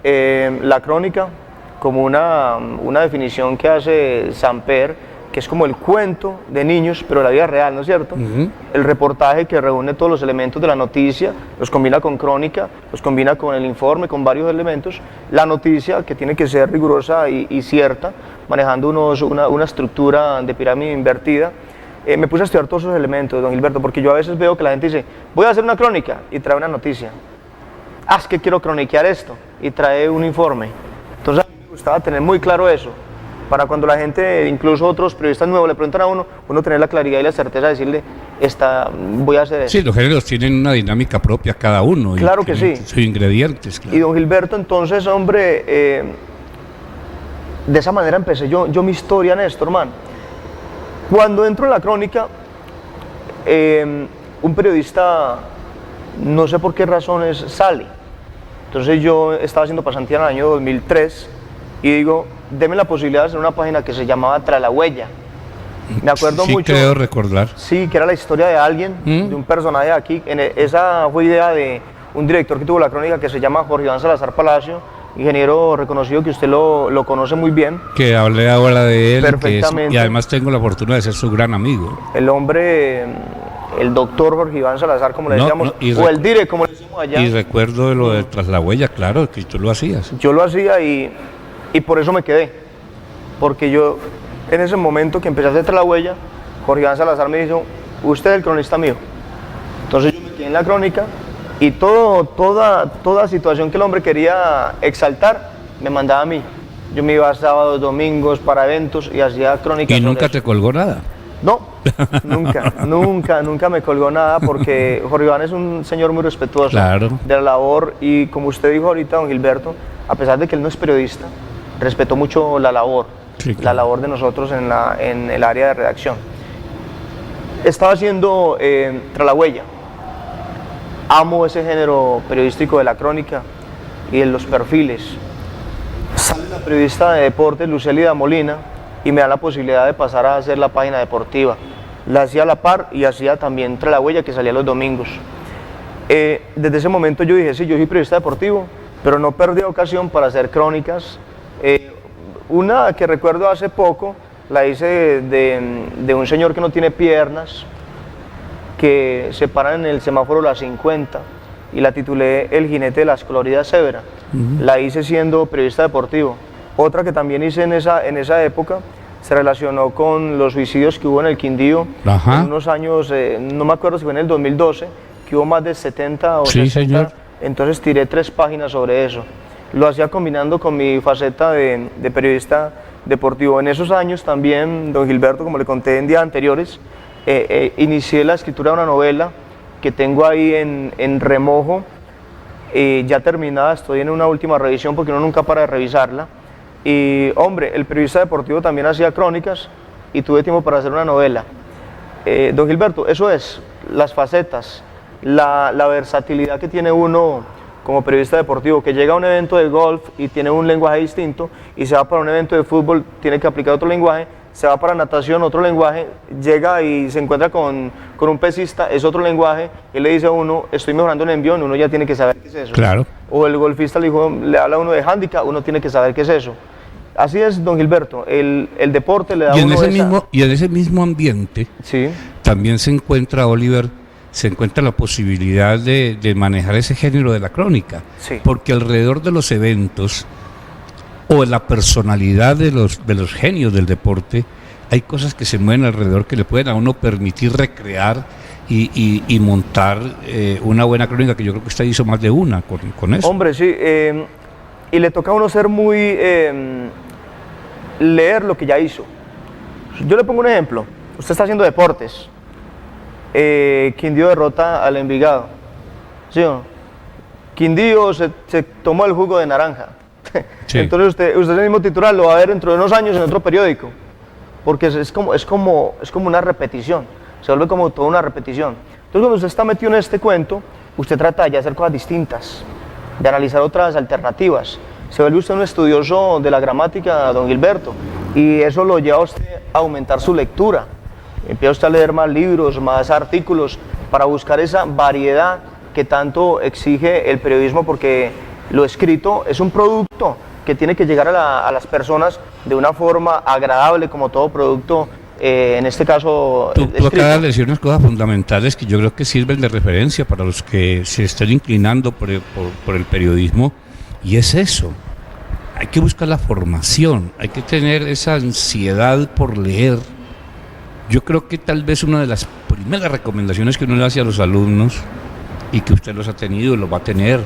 La crónica, como una definición que hace Samper, que es como el cuento de niños, pero de la vida real, ¿no es cierto? El reportaje que reúne todos los elementos de la noticia, los combina con crónica, los combina con el informe, con varios elementos. La noticia, que tiene que ser rigurosa y cierta, manejando una estructura de pirámide invertida. Me puse a estudiar todos esos elementos, don Gilberto, porque yo a veces veo que la gente dice, voy a hacer una crónica, y trae una noticia. Es que quiero croniquear esto, y trae un informe. Entonces a mí me gustaba tener muy claro eso, para cuando la gente, incluso otros periodistas nuevos, le preguntan a uno tener la claridad y la certeza de decirle, voy a hacer eso. Sí, los géneros tienen una dinámica propia cada uno. Claro que sí. Sus ingredientes, claro. Y don Gilberto, entonces, hombre, de esa manera empecé yo mi historia, Néstor, hermano. Cuando entro en la crónica, un periodista, no sé por qué razones, sale. Entonces yo estaba haciendo pasantía en el año 2003 y digo, deme la posibilidad de hacer una página que se llamaba Tras la Huella. Me acuerdo mucho. Creo recordar. Sí, que era la historia de alguien, de un personaje aquí. Esa fue idea de un director que tuvo la crónica que se llama Jorge Iván Salazar Palacio, ingeniero reconocido que usted lo conoce muy bien. Que hablé ahora de él. Perfectamente. Y además tengo la fortuna de ser su gran amigo. El hombre, el doctor Jorge Iván Salazar, como le decíamos, o el dire, como le decimos allá. Y recuerdo de lo de Tras la Huella, claro, que tú lo hacías. Yo lo hacía y por eso me quedé. Porque yo, en ese momento que empecé a hacer Tras la Huella, Jorge Iván Salazar me dijo, usted es el cronista mío. Entonces yo me quedé en la crónica y toda situación que el hombre quería exaltar, me mandaba a mí. Yo me iba sábados, domingos, para eventos y hacía crónicas. ¿Y nunca te colgó nada? No, nunca me colgó nada, porque Jorge Iván es un señor muy respetuoso de la labor, y como usted dijo ahorita, don Gilberto, a pesar de que él no es periodista, respetó mucho la labor, la labor de nosotros en el área de redacción. Estaba haciendo Tras la Huella. Amo ese género periodístico de la crónica y de los perfiles. Sale la periodista de deportes, Lucélida Molina, y me da la posibilidad de pasar a hacer la página deportiva. La hacía a la par y hacía también Tras la Huella, que salía los domingos. Desde ese momento yo dije, sí, yo soy periodista deportivo, pero no perdí ocasión para hacer crónicas. Una que recuerdo hace poco, la hice de un señor que no tiene piernas, que se para en el semáforo las 50, y la titulé El jinete de las coloridas cebra. La hice siendo periodista deportivo. Otra que también hice en esa época se relacionó con los suicidios que hubo en el Quindío en unos años, no me acuerdo si fue en el 2012, que hubo más de 70 o 60. Señor. Entonces tiré 3 páginas sobre eso. Lo hacía combinando con mi faceta de periodista deportivo. En esos años también, don Gilberto, como le conté en días anteriores, inicié la escritura de una novela que tengo ahí en remojo, ya terminada. Estoy en una última revisión porque uno nunca para de revisarla. Y hombre, el periodista deportivo también hacía crónicas y tuve tiempo para hacer una novela. Don Gilberto, eso es, las facetas, la versatilidad que tiene uno como periodista deportivo, que llega a un evento de golf y tiene un lenguaje distinto, y se va para un evento de fútbol, tiene que aplicar otro lenguaje, se va para natación, otro lenguaje, llega y se encuentra con un pesista, es otro lenguaje, él le dice a uno, estoy mejorando en envión, uno ya tiene que saber qué es eso. Claro. O el golfista le habla a uno de handicap, uno tiene que saber qué es eso. Así es, don Gilberto, el deporte le da a uno y en ese mismo ambiente también se encuentra, Oliver, la posibilidad de manejar ese género de la crónica, porque alrededor de los eventos o la personalidad de los genios del deporte, hay cosas que se mueven alrededor que le pueden a uno permitir recrear y montar una buena crónica, que yo creo que usted hizo más de una con eso. Hombre, sí, y le toca a uno ser muy... leer lo que ya hizo. Yo le pongo un ejemplo. Usted está haciendo deportes. Quindío derrota al Envigado. ¿Sí o no? Quindío se tomó el jugo de naranja. Sí. Entonces usted el mismo titular lo va a ver dentro de unos años en otro periódico, porque es como una repetición, se vuelve como toda una repetición. Entonces cuando usted está metido en este cuento, usted trata de hacer cosas distintas, de analizar otras alternativas. Se vuelve usted un estudioso de la gramática, don Gilberto, y eso lo lleva a usted a aumentar su lectura. Empieza usted a leer más libros, más artículos, para buscar esa variedad que tanto exige el periodismo, porque lo escrito es un producto que tiene que llegar a las personas de una forma agradable, como todo producto, en este caso Tú acabas de decir unas cosas fundamentales que yo creo que sirven de referencia para los que se estén inclinando por el periodismo, y es eso: hay que buscar la formación, hay que tener esa ansiedad por leer. Yo creo que tal vez una de las primeras recomendaciones que uno le hace a los alumnos, y que usted los ha tenido y los va a tener,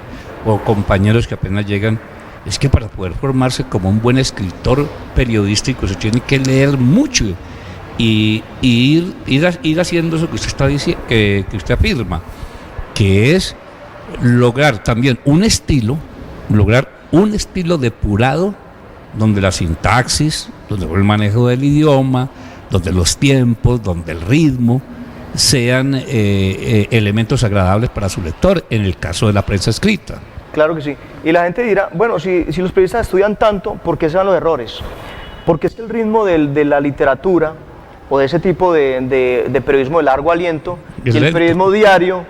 o compañeros que apenas llegan, es que para poder formarse como un buen escritor periodístico se tiene que leer mucho y ir haciendo eso que usted está diciendo, que usted afirma, que es lograr también un estilo depurado, donde la sintaxis, donde el manejo del idioma, donde los tiempos, donde el ritmo sean elementos agradables para su lector, en el caso de la prensa escrita. Claro que sí. Y la gente dirá, bueno, si los periodistas estudian tanto, ¿por qué se dan los errores? Porque es que el ritmo de la literatura, o de ese tipo de periodismo de largo aliento, y el periodismo diario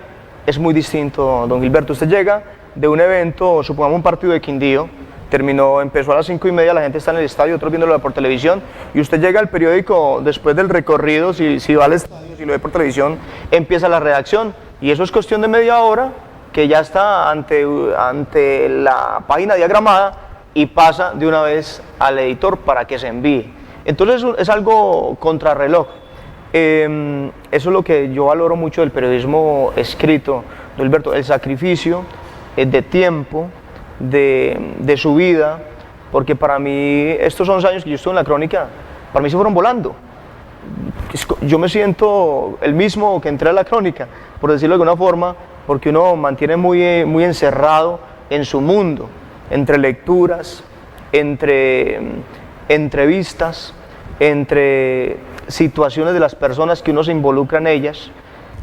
es muy distinto, don Gilberto. Usted llega de un evento, supongamos un partido de Quindío, empezó a las 5:30, la gente está en el estadio, otros viéndolo por televisión, y usted llega al periódico después del recorrido, si va al estadio, si lo ve por televisión, empieza la redacción, y eso es cuestión de media hora, que ya está ante la página diagramada, y pasa de una vez al editor para que se envíe. Entonces es algo contrarreloj. Eso es lo que yo valoro mucho del periodismo escrito, don Gilberto, el sacrificio de tiempo, de su vida, porque para mí estos 11 años que yo estuve en la crónica, para mí se fueron volando. Yo me siento el mismo que entré a la crónica, por decirlo de alguna forma, porque uno mantiene muy encerrado en su mundo, entre lecturas, entre entrevistas, entre situaciones de las personas que uno se involucra en ellas.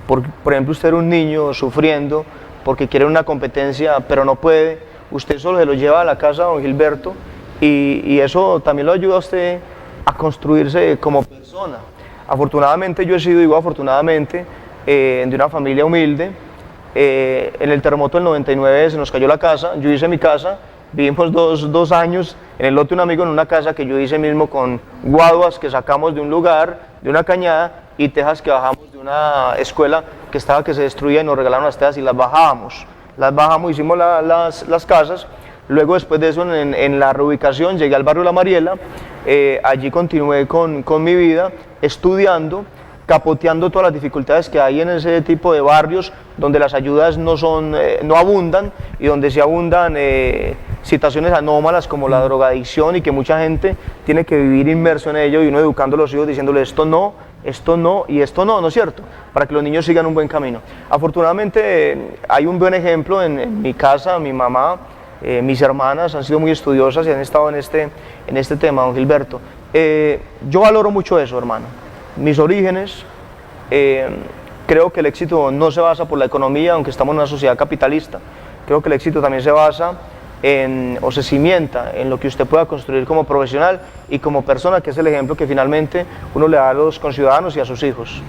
Por ejemplo, usted era un niño sufriendo porque quiere una competencia pero no puede, usted solo se lo lleva a la casa, don Gilberto, y eso también lo ayuda a usted a construirse como persona. Afortunadamente yo he sido, digo afortunadamente, de una familia humilde. En el terremoto del 99 se nos cayó la casa, yo hice mi casa, vivimos dos años en el lote de un amigo en una casa que yo hice mismo con guaduas que sacamos de un lugar, de una cañada, y tejas que bajamos de una escuela que se destruía, y nos regalaron las tejas y las bajamos, hicimos las casas. Luego, después de eso, en la reubicación llegué al barrio La Mariela, allí continué con mi vida estudiando, capoteando todas las dificultades que hay en ese tipo de barrios donde las ayudas no abundan, y donde sí abundan situaciones anómalas como la drogadicción, y que mucha gente tiene que vivir inmerso en ello, y uno educando a los hijos diciéndole esto no y esto no, ¿no es cierto? Para que los niños sigan un buen camino. Afortunadamente hay un buen ejemplo en mi casa, mi mamá, mis hermanas han sido muy estudiosas y han estado en este tema, don Gilberto. Yo valoro mucho eso, hermano. Mis orígenes, creo que el éxito no se basa por la economía, aunque estamos en una sociedad capitalista. Creo que el éxito también se basa o se cimienta en lo que usted pueda construir como profesional y como persona, que es el ejemplo que finalmente uno le da a los conciudadanos y a sus hijos.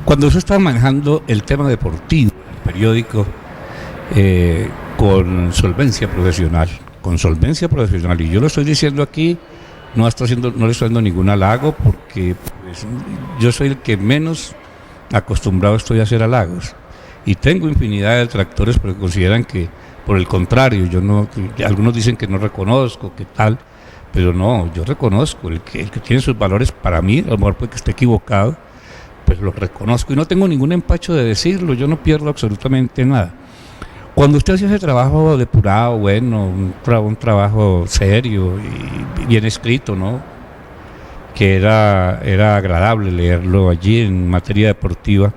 Cuando usted está manejando el tema deportivo, el periódico, con solvencia profesional, y yo lo estoy diciendo aquí, no le estoy dando ningún halago, porque pues, yo soy el que menos acostumbrado estoy a hacer halagos, y tengo infinidad de detractores porque consideran que, por el contrario, algunos dicen que no reconozco, que tal, pero no, yo reconozco, el que tiene sus valores, para mí, a lo mejor puede que esté equivocado, pues lo reconozco y no tengo ningún empacho de decirlo, yo no pierdo absolutamente nada. Cuando usted hace ese trabajo depurado, bueno, un trabajo serio y bien escrito, ¿no?, que era agradable leerlo allí en materia deportiva,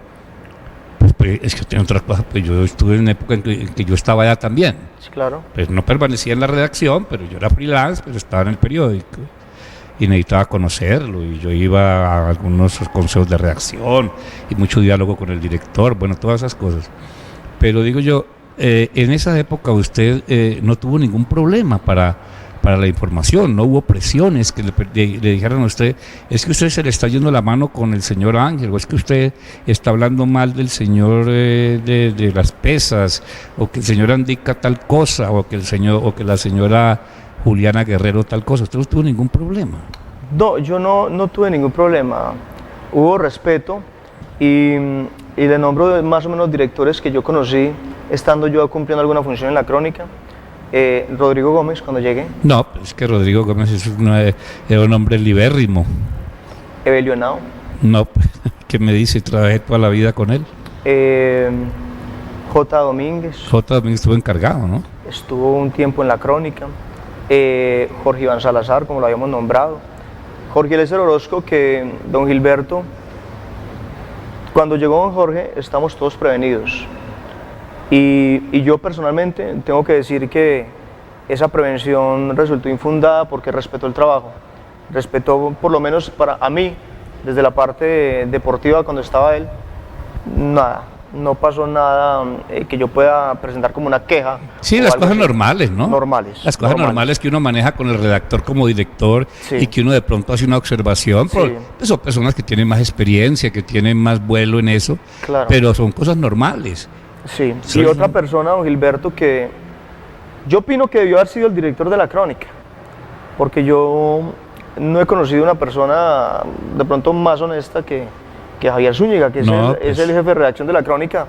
Pues, es que tiene otra cosa, pues yo estuve en una época en que yo estaba allá también. Sí, claro. Pues no permanecía en la redacción, pero yo era freelance, pero estaba en el periódico. Y necesitaba conocerlo, y yo iba a algunos consejos de redacción, y mucho diálogo con el director, bueno, todas esas cosas. Pero digo yo, en esa época usted no tuvo ningún problema para la información, no hubo presiones que le dijeran a usted, es que usted se le está yendo la mano con el señor Ángel, o es que usted está hablando mal del señor de las pesas, o que el señor indica tal cosa, o que la señora Juliana Guerrero tal cosa. ¿Usted no tuvo ningún problema? No, yo no tuve ningún problema. Hubo respeto y le nombro más o menos directores que yo conocí estando yo cumpliendo alguna función en la Crónica. Rodrigo Gómez, cuando llegué. No, es que Rodrigo Gómez es un hombre libérrimo. Evelio Henao. No, ¿qué me dice? Trabajé toda la vida con él. J. Domínguez. J. Domínguez estuvo encargado, ¿no? Estuvo un tiempo en la Crónica. Jorge Iván Salazar, como lo habíamos nombrado. Jorge Eliezer Orozco, que don Gilberto, cuando llegó don Jorge, estamos todos prevenidos. Y yo personalmente tengo que decir que esa prevención resultó infundada porque respetó el trabajo. Respetó, por lo menos a mí, desde la parte deportiva cuando estaba él, nada. No pasó nada que yo pueda presentar como una queja. Sí, las cosas normales, ¿no? Normales. Las cosas normales que uno maneja con el redactor como director, sí, y que uno de pronto hace una observación. Sí. Son personas que tienen más experiencia, que tienen más vuelo en eso, claro, pero son cosas normales. Sí, y otra persona, don Gilberto, que yo opino que debió haber sido el director de la Crónica, porque yo no he conocido una persona de pronto más honesta que Javier Zúñiga, que es el jefe de redacción de la Crónica,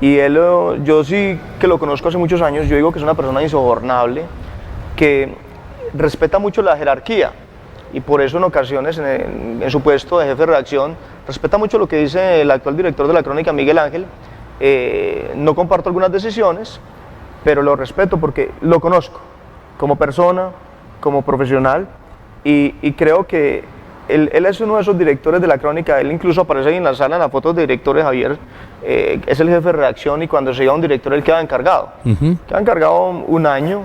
y él, yo sí que lo conozco hace muchos años, yo digo que es una persona insobornable, que respeta mucho la jerarquía, y por eso en ocasiones en su puesto de jefe de redacción respeta mucho lo que dice el actual director de la Crónica, Miguel Ángel. No comparto algunas decisiones, pero lo respeto porque lo conozco como persona, como profesional, y creo que él es uno de esos directores de la Crónica. Él incluso aparece ahí en la sala en la foto de directores. Javier es el jefe de redacción, y cuando se iba un director él queda encargado. Queda encargado un año,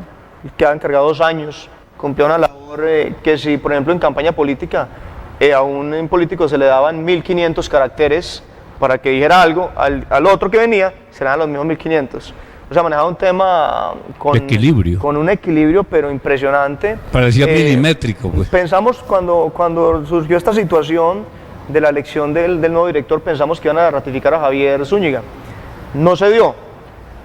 queda encargado 2 años, cumplía una labor que si por ejemplo en campaña política a un político se le daban 1500 caracteres para que dijera algo, al otro que venía serán los mismos 1500. O sea, manejaba un tema con un equilibrio pero impresionante. Parecía milimétrico, pues. Pensamos cuando surgió esta situación de la elección del nuevo director, pensamos que iban a ratificar a Javier Zúñiga. No se dio.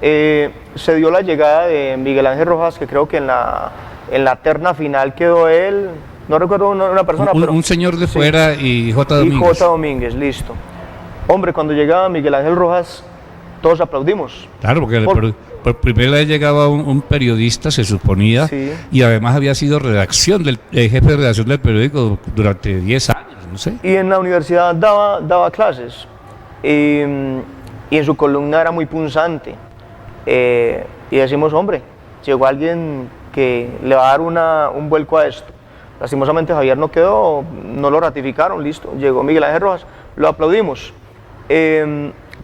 Se dio la llegada de Miguel Ángel Rojas, que creo que en la terna final quedó él, no recuerdo una persona, pero un señor de fuera, sí, y J. Domínguez. Y J. Domínguez, listo. Hombre, cuando llegaba Miguel Ángel Rojas, todos aplaudimos. Claro, porque por primera vez llegaba un periodista, se suponía, sí, y además había sido jefe de redacción del periódico durante 10 años, no sé. Y en la universidad daba clases, y en su columna era muy punzante, y decimos, hombre, llegó alguien que le va a dar un vuelco a esto. Lastimosamente Javier no quedó, no lo ratificaron, listo, llegó Miguel Ángel Rojas, lo aplaudimos.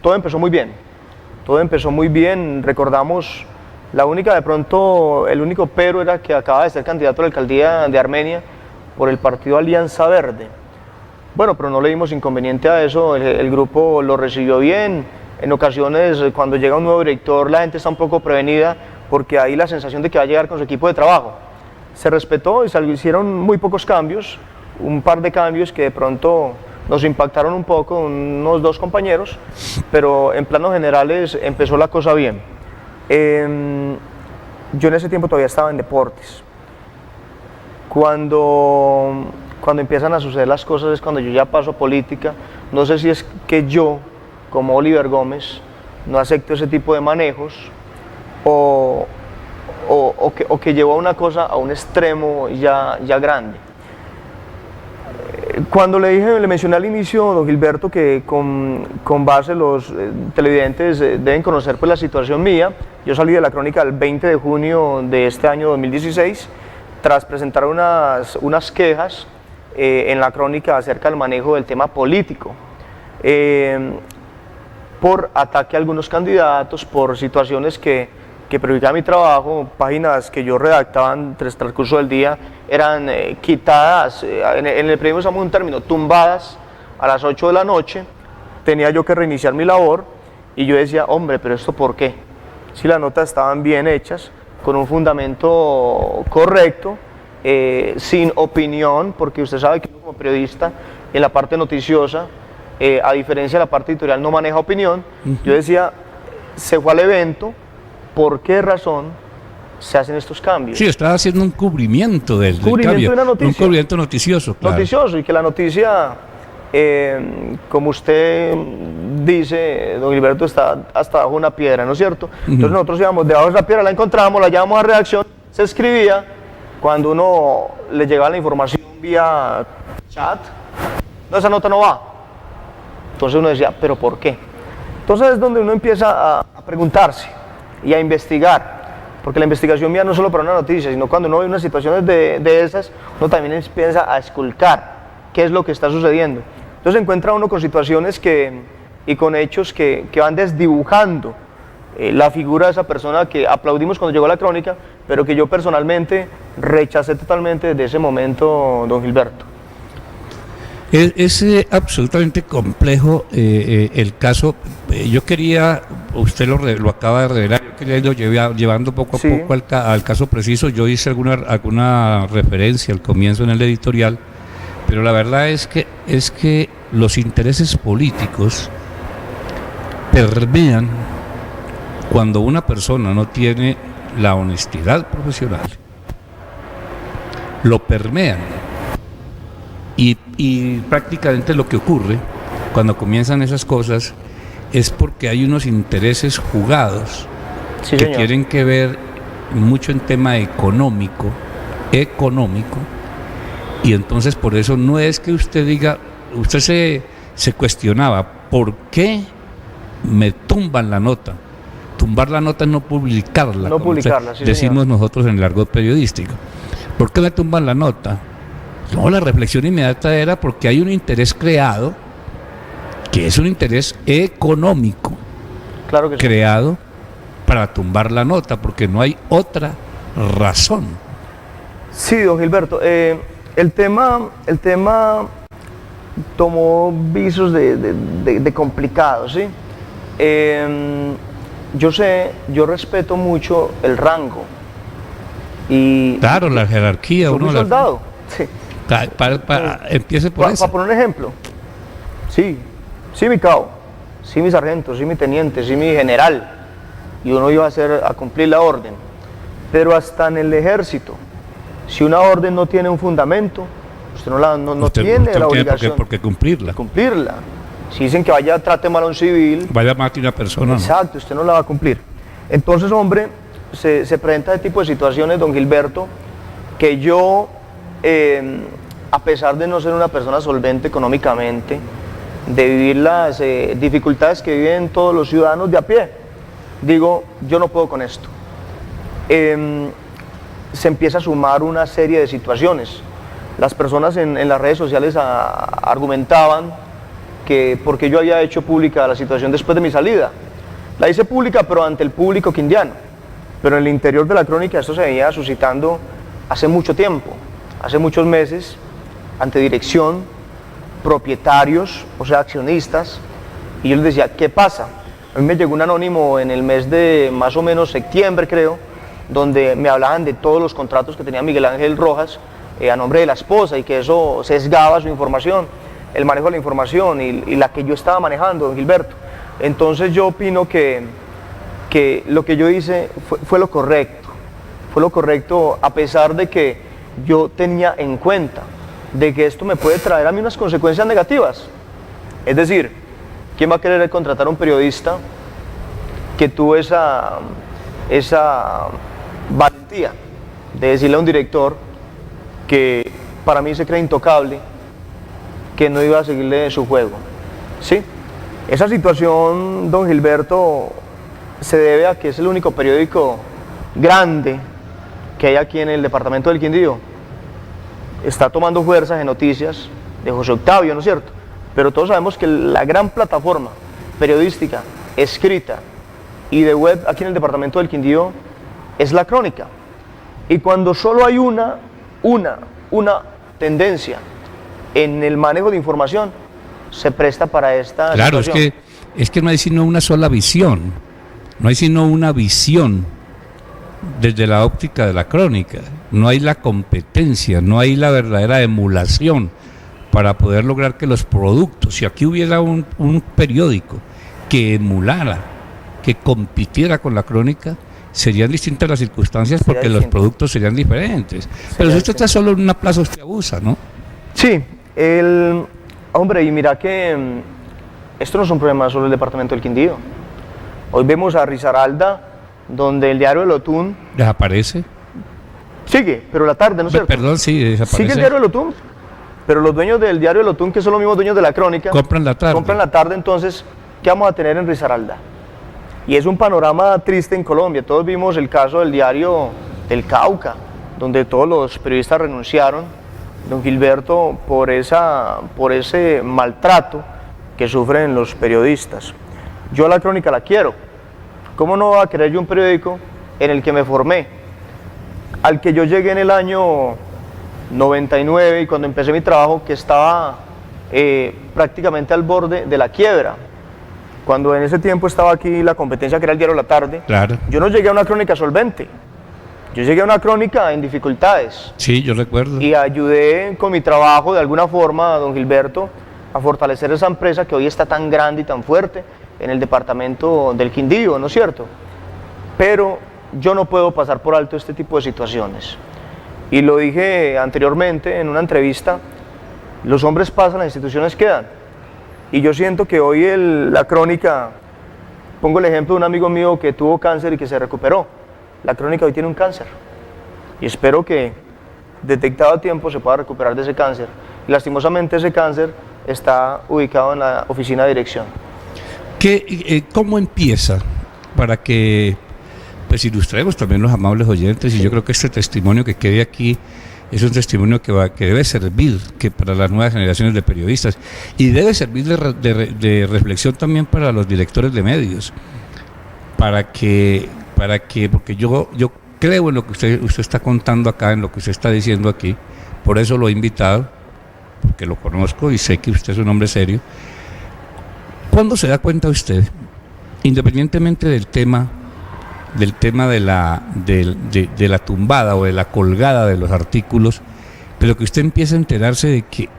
Todo empezó muy bien, recordamos, el único pero era que acaba de ser candidato a la alcaldía de Armenia por el partido Alianza Verde. Bueno, pero no le dimos inconveniente a eso, el grupo lo recibió bien. En ocasiones cuando llega un nuevo director la gente está un poco prevenida porque hay la sensación de que va a llegar con su equipo de trabajo. Se respetó y se hicieron muy pocos cambios, un par de cambios que de pronto nos impactaron un poco, unos 2 compañeros, pero en planos generales empezó la cosa bien. Yo en ese tiempo todavía estaba en deportes. Cuando empiezan a suceder las cosas es cuando yo ya paso a política. No sé si es que yo, como Oliver Gómez, no acepto ese tipo de manejos o que llevó a una cosa a un extremo ya grande. Cuando le mencioné al inicio, don Gilberto, que con base los televidentes deben conocer pues la situación mía, yo salí de la Crónica el 20 de junio de este año 2016, tras presentar unas quejas en la Crónica acerca del manejo del tema político. por ataque a algunos candidatos, por situaciones que perjudicaban mi trabajo. Páginas que yo redactaba entre el transcurso del día eran quitadas, en el periodismo usamos un término, tumbadas a las 8 de la noche. Tenía yo que reiniciar mi labor y yo decía, hombre, pero ¿esto por qué? Si las notas estaban bien hechas, con un fundamento correcto, sin opinión, porque usted sabe que uno como periodista en la parte noticiosa, a diferencia de la parte editorial, no maneja opinión. Yo decía, se fue al evento, ¿por qué razón se hacen estos cambios? Sí, estaba haciendo un cubrimiento del cambio, de una noticia. un cubrimiento noticioso, claro. Noticioso, y que la noticia, como usted dice, don Gilberto, está hasta bajo una piedra, ¿no es cierto? Entonces nosotros íbamos debajo de esa piedra, la encontramos, la llevamos a redacción, se escribía. Cuando uno le llegaba la información vía chat, no, esa nota no va. Entonces uno decía, ¿pero por qué? Entonces es donde uno empieza a preguntarse y a investigar, porque la investigación mía no solo para una noticia, sino cuando uno ve unas situaciones de esas, uno también empieza a esculcar qué es lo que está sucediendo. Entonces encuentra uno con situaciones y con hechos que van desdibujando la figura de esa persona que aplaudimos cuando llegó a la crónica, pero que yo personalmente rechacé totalmente desde ese momento, don Gilberto. Es absolutamente complejo el caso. Yo quería, usted lo acaba de revelar, yo quería irlo llevando poco a poco al caso preciso. Yo hice alguna referencia al comienzo en el editorial, pero la verdad es que los intereses políticos permean cuando una persona no tiene la honestidad profesional, lo permean. Y prácticamente lo que ocurre cuando comienzan esas cosas es porque hay unos intereses jugados que señor. Tienen que ver mucho en tema económico, y entonces por eso no es que usted diga, usted se cuestionaba, ¿por qué me tumban la nota? Tumbar la nota es no publicarla, no publicarla, sí, decimos señor. nosotros en el argot periodístico. ¿Por qué me tumban la nota? No, la reflexión inmediata era porque hay un interés creado, que es un interés económico, claro que creado para tumbar la nota, porque no hay otra razón. Sí, don Gilberto, el tema tomó visos de complicado, ¿sí? Yo respeto mucho el rango. Y claro, la jerarquía. Soy un soldado. Sí. Empiece por eso. Para poner un ejemplo, sí mi cabo, sí mi sargento, sí mi teniente, sí mi general, y uno iba a cumplir la orden, pero hasta en el ejército, si una orden no tiene un fundamento, usted no tiene la obligación por qué cumplirla. Si dicen que vaya, trate mal a un civil, vaya a matar a una persona. Exacto, usted no la va a cumplir. Entonces, hombre, se presenta ese tipo de situaciones, don Gilberto, que yo, a pesar de no ser una persona solvente económicamente, de vivir las dificultades que viven todos los ciudadanos de a pie, digo, yo no puedo con esto. Se empieza a sumar una serie de situaciones. Las personas en las redes sociales argumentaban que porque yo había hecho pública la situación después de mi salida. La hice pública, pero ante el público quindiano. Pero en el interior de la crónica esto se venía suscitando hace mucho tiempo, hace muchos meses, ante dirección, propietarios, o sea, accionistas, y yo les decía, ¿qué pasa? A mí me llegó un anónimo en el mes de más o menos septiembre, creo, donde me hablaban de todos los contratos que tenía Miguel Ángel Rojas a nombre de la esposa, y que eso sesgaba su información, el manejo de la información y la que yo estaba manejando, don Gilberto. Entonces yo opino que lo que yo hice fue lo correcto, a pesar de que yo tenía en cuenta de que esto me puede traer a mí unas consecuencias negativas. Es decir, ¿quién va a querer contratar a un periodista que tuvo esa valentía de decirle a un director que para mí se cree intocable, que no iba a seguirle su juego? ¿Sí? Esa situación, don Gilberto, se debe a que es el único periódico grande que hay aquí en el departamento del Quindío. Está tomando fuerzas en noticias de José Octavio, ¿no es cierto? Pero todos sabemos que la gran plataforma, periodística, escrita y de web aquí en el departamento del Quindío es la crónica. Y cuando solo hay una tendencia en el manejo de información, se presta para esta situación. Es que no hay sino una sola visión, no hay sino una visión desde la óptica de la crónica, no hay la competencia, no hay la verdadera emulación para poder lograr que los productos, si aquí hubiera un periódico que emulara, que compitiera con la crónica, serían distintas las circunstancias porque los productos serían diferentes. Pero si usted está solo en una plaza, usted abusa, ¿no? Sí, hombre, y mira que esto no es un problema solo del departamento del Quindío. Hoy vemos a Risaralda, donde el diario El Otún desaparece. Sigue, pero la tarde, ¿no es cierto? Perdón, sí, desaparece. Sigue el diario El Otún, pero los dueños del diario El Otún, que son los mismos dueños de la crónica, compran la tarde. Entonces, ¿qué vamos a tener en Risaralda? Y es un panorama triste en Colombia. Todos vimos el caso del diario del Cauca, donde todos los periodistas renunciaron, don Gilberto, por ese maltrato que sufren los periodistas. Yo la crónica la quiero. ¿Cómo no va a querer yo un periódico en el que me formé? Al que yo llegué en el año 99 y cuando empecé mi trabajo, que estaba prácticamente al borde de la quiebra. Cuando en ese tiempo estaba aquí la competencia que era el diario La Tarde, claro, yo no llegué a una crónica solvente, yo llegué a una crónica en dificultades. Sí, yo recuerdo. Y ayudé con mi trabajo de alguna forma a don Gilberto a fortalecer esa empresa que hoy está tan grande y tan fuerte en el departamento del Quindío, ¿no es cierto? Pero yo no puedo pasar por alto este tipo de situaciones. Y lo dije anteriormente en una entrevista, los hombres pasan, las instituciones quedan. Y yo siento que hoy la crónica, pongo el ejemplo de un amigo mío que tuvo cáncer y que se recuperó. La crónica hoy tiene un cáncer. Y espero que detectado a tiempo se pueda recuperar de ese cáncer. Y lastimosamente ese cáncer está ubicado en la oficina de dirección. ¿Cómo empieza para que pues ilustremos también los amables oyentes? Y yo creo que este testimonio que quede aquí es un testimonio que debe servir para las nuevas generaciones de periodistas y debe servir de reflexión también para los directores de medios, porque yo creo en lo que usted está contando acá, en lo que usted está diciendo aquí, por eso lo he invitado, porque lo conozco y sé que usted es un hombre serio. ¿Cuándo se da cuenta usted, independientemente del tema de la tumbada o de la colgada de los artículos, pero que usted empieza a enterarse de que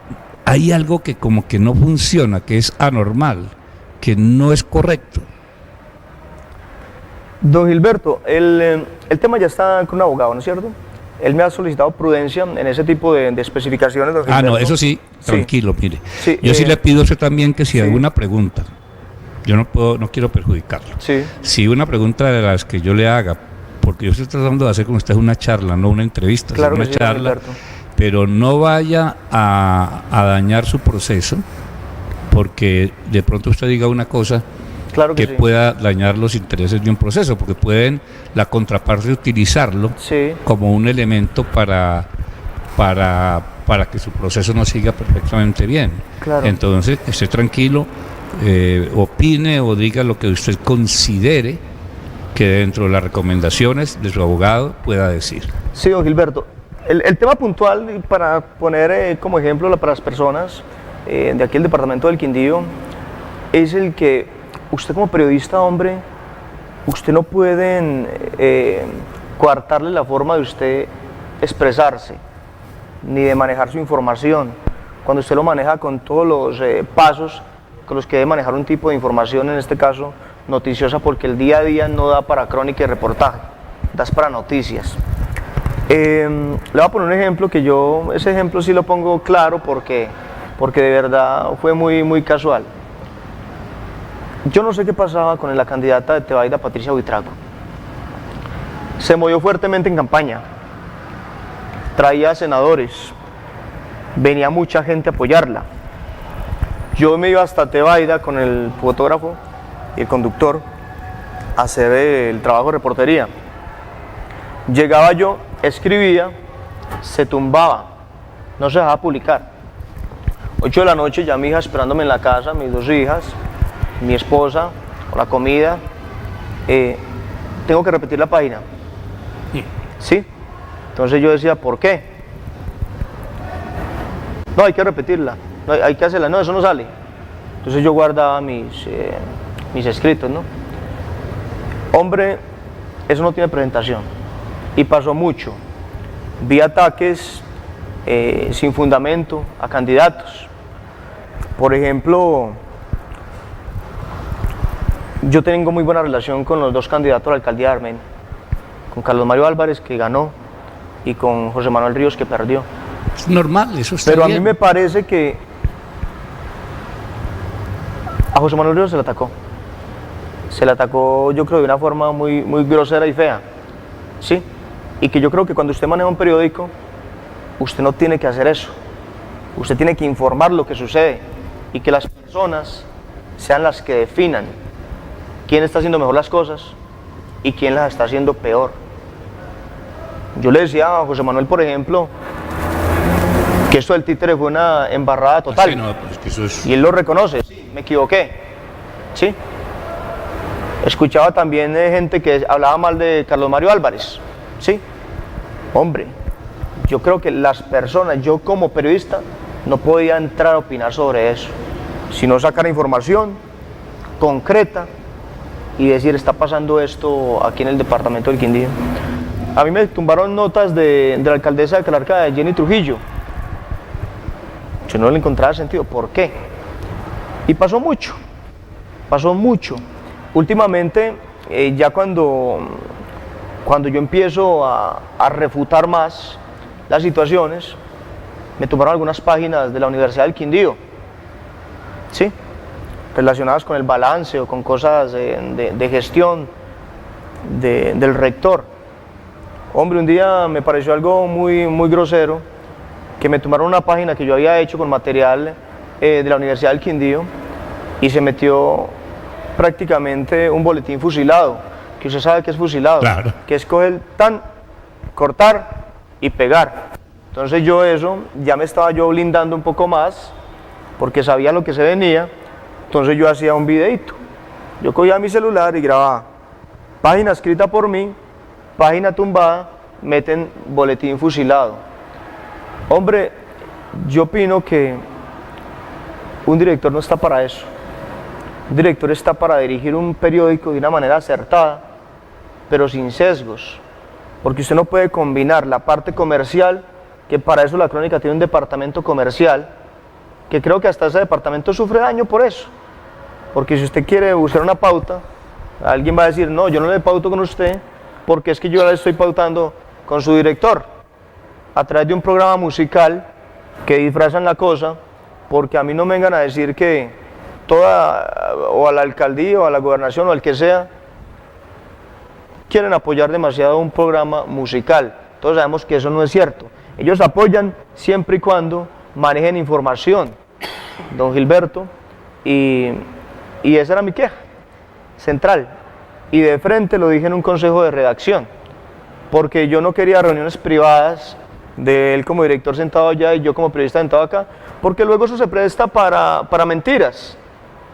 hay algo que como que no funciona, que es anormal, que no es correcto? Don Gilberto, el tema ya está con un abogado, ¿no es cierto? Él me ha solicitado prudencia en ese tipo de especificaciones, don Gilberto. No, eso sí, tranquilo, mire. Sí, yo sí le pido a usted también que si alguna pregunta, yo no quiero perjudicarlo. Sí. Si una pregunta de las que yo le haga, porque yo estoy tratando de hacer con usted una charla, no una entrevista, claro, una charla, pero no vaya a dañar su proceso, porque de pronto usted diga una cosa que pueda dañar los intereses de un proceso, porque pueden la contraparte utilizarlo como un elemento para que su proceso no siga perfectamente bien. Claro. Entonces, esté tranquilo, opine o diga lo que usted considere que dentro de las recomendaciones de su abogado pueda decir. Sí, don Gilberto. El tema puntual, para poner como ejemplo para las personas de aquí el departamento del Quindío, es el que usted como periodista, hombre, usted no puede coartarle la forma de usted expresarse, ni de manejar su información, cuando usted lo maneja con todos los pasos con los que debe manejar un tipo de información, en este caso noticiosa, porque el día a día no da para crónica y reportaje, da para noticias. Le voy a poner un ejemplo que ese ejemplo sí lo pongo claro porque de verdad fue muy casual. Yo no sé qué pasaba con la candidata de Tebaida, Patricia Buitrago. Se movió fuertemente en campaña, traía senadores, venía mucha gente a apoyarla. Yo me iba hasta Tebaida con el fotógrafo y el conductor a hacer el trabajo de reportería. Llegaba yo, escribía, se tumbaba, no se dejaba publicar. 8 de la noche, ya mi hija esperándome en la casa, mis 2 hijas, mi esposa o la comida, tengo que repetir la página. ¿Sí? Entonces yo decía, ¿por qué? No, hay que repetirla, no, hay que hacerla, no, eso no sale. Entonces yo guardaba mis escritos, ¿no? Hombre, eso no tiene presentación. Y pasó mucho. Vi ataques sin fundamento a candidatos. Por ejemplo, yo tengo muy buena relación con los dos candidatos a la alcaldía de Armenia, con Carlos Mario Álvarez, que ganó, y con José Manuel Ríos, que perdió. Es normal, eso está Pero bien. a mí me parece que a José Manuel Ríos se le atacó. Se le atacó, yo creo, de una forma muy grosera y fea. ¿Sí? Y que yo creo que cuando usted maneja un periódico, usted no tiene que hacer eso. Usted tiene que informar lo que sucede y que las personas sean las que definan quién está haciendo mejor las cosas y quién las está haciendo peor. Yo le decía a José Manuel, por ejemplo, que esto del títere fue una embarrada total. Sí, no, pues que eso es... Y él lo reconoce, sí, me equivoqué. ¿Sí? Escuchaba también gente que hablaba mal de Carlos Mario Álvarez. ¿Sí? Hombre, yo creo que las personas, yo como periodista, no podía entrar a opinar sobre eso, sino sacar información concreta y decir, está pasando esto aquí en el departamento del Quindío. A mí me tumbaron notas de la alcaldesa de Calarca, de Jenny Trujillo. Yo no le encontraba sentido. ¿Por qué? Y pasó mucho. Pasó mucho. Últimamente, ya cuando yo empiezo a refutar más las situaciones, me tumbaron algunas páginas de la Universidad del Quindío, ¿sí? Relacionadas con el balance o con cosas de gestión del rector. Hombre, un día me pareció algo muy grosero, que me tumbaron una página que yo había hecho con material de la Universidad del Quindío y se metió prácticamente un boletín fusilado, que usted sabe que es fusilado, claro, que es coger, cortar y pegar. Entonces yo eso, ya me estaba yo blindando un poco más, porque sabía lo que se venía. Entonces yo hacía un videito, yo cogía mi celular y grababa, página escrita por mí, página tumbada, meten boletín fusilado. Hombre, yo opino que un director no está para eso. Un director está para dirigir un periódico de una manera acertada, pero sin sesgos, porque usted no puede combinar la parte comercial, que para eso la Crónica tiene un departamento comercial, que creo que hasta ese departamento sufre daño por eso, porque si usted quiere buscar una pauta, alguien va a decir, no, yo no le pauto con usted, porque es que yo le estoy pautando con su director, a través de un programa musical que disfrazan la cosa, porque a mí no me vengan a decir que toda, o a la alcaldía, o a la gobernación, o al que sea, quieren apoyar demasiado un programa musical. Todos sabemos que eso no es cierto. Ellos apoyan siempre y cuando manejen información, don Gilberto, y esa era mi queja central. Y de frente lo dije en un consejo de redacción, porque yo no quería reuniones privadas de él como director sentado allá y yo como periodista sentado acá, porque luego eso se presta para mentiras,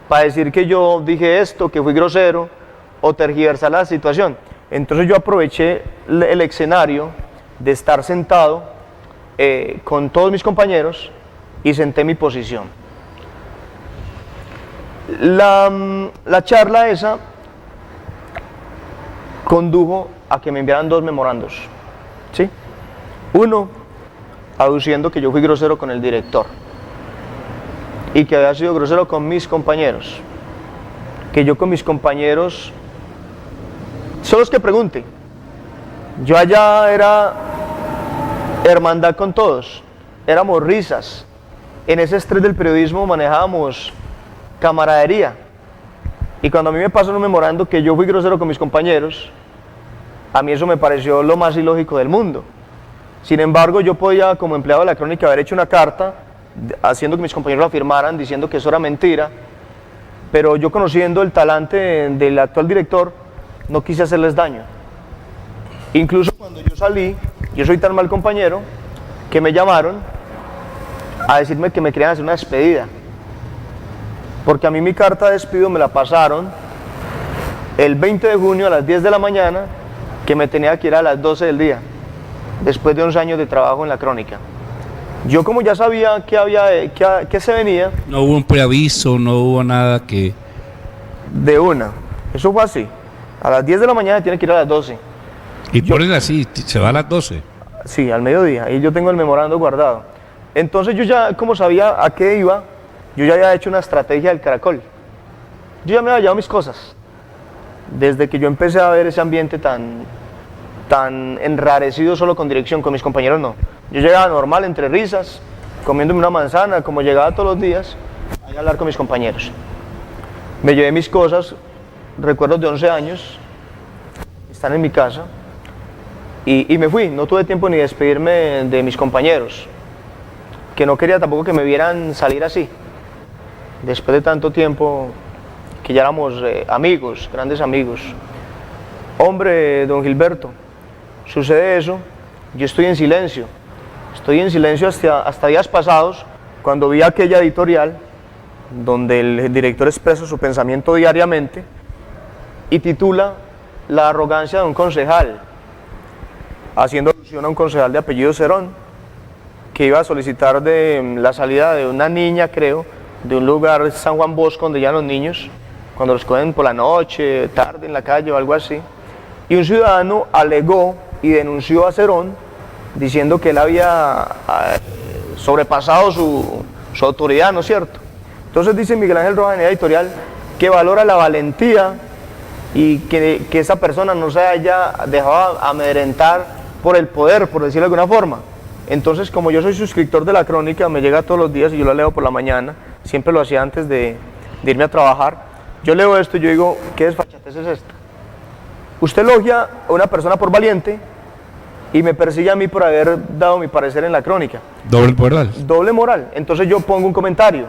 para decir que yo dije esto, que fui grosero, o tergiversar la situación. Entonces yo aproveché el escenario de estar sentado con todos mis compañeros y senté mi posición. La charla esa condujo a que me enviaran 2 memorandos, ¿sí? Uno, aduciendo que yo fui grosero con el director y que había sido grosero con mis compañeros, que yo con mis compañeros, son los que pregunten, yo allá era hermandad con todos, éramos risas, en ese estrés del periodismo manejábamos camaradería, y cuando a mí me pasó un memorando que yo fui grosero con mis compañeros, a mí eso me pareció lo más ilógico del mundo. Sin embargo, yo podía, como empleado de la Crónica, haber hecho una carta haciendo que mis compañeros la firmaran, diciendo que eso era mentira, pero yo, conociendo el talante del actual director, no quise hacerles daño. Incluso cuando yo salí, yo soy tan mal compañero que me llamaron a decirme que me querían hacer una despedida. porque a mí mi carta de despido me la pasaron el 20 de junio a las 10 de la mañana, que me tenía que ir a las 12 del día, después de 11 años de trabajo en la Crónica. Yo, como ya sabía que se venía... No hubo un preaviso, no hubo nada que... De una, eso fue así. A las 10 de la mañana tiene que ir a las 12. Y ponen así, se va a las 12. Sí, al mediodía, ahí yo tengo el memorando guardado. Entonces yo ya, como sabía a qué iba, yo ya había hecho una estrategia del caracol. Yo ya me había llevado mis cosas. Desde que yo empecé a ver ese ambiente tan enrarecido solo con dirección, con mis compañeros no. Yo llegaba normal, entre risas, comiéndome una manzana, como llegaba todos los días, a hablar con mis compañeros. Me llevé mis cosas, recuerdos de 11 años, están en mi casa, y me fui. No tuve tiempo ni de despedirme de mis compañeros, que no quería tampoco que me vieran salir así. Después de tanto tiempo, que ya éramos amigos, grandes amigos. Hombre, don Gilberto, sucede eso, yo estoy en silencio hasta días pasados, cuando vi aquella editorial donde el director expresa su pensamiento diariamente y titula La arrogancia de un concejal, haciendo alusión a un concejal de apellido Cerón, que iba a solicitar la salida de una niña, creo, de un lugar, San Juan Bosco, donde llegan los niños, cuando los cogen por la noche, tarde en la calle o algo así. Y un ciudadano alegó y denunció a Cerón, diciendo que él había sobrepasado su autoridad, ¿no es cierto? Entonces dice Miguel Ángel Rojas en la editorial que valora la valentía y que esa persona no se haya dejado amedrentar por el poder, por decirlo de alguna forma. Entonces, como yo soy suscriptor de la Crónica, me llega todos los días y yo la leo por la mañana, siempre lo hacía antes de irme a trabajar. Yo leo esto y yo digo, ¿qué desfachatez es esta? Usted elogia a una persona por valiente y me persigue a mí por haber dado mi parecer en la Crónica. Doble moral. Doble moral. Entonces yo pongo un comentario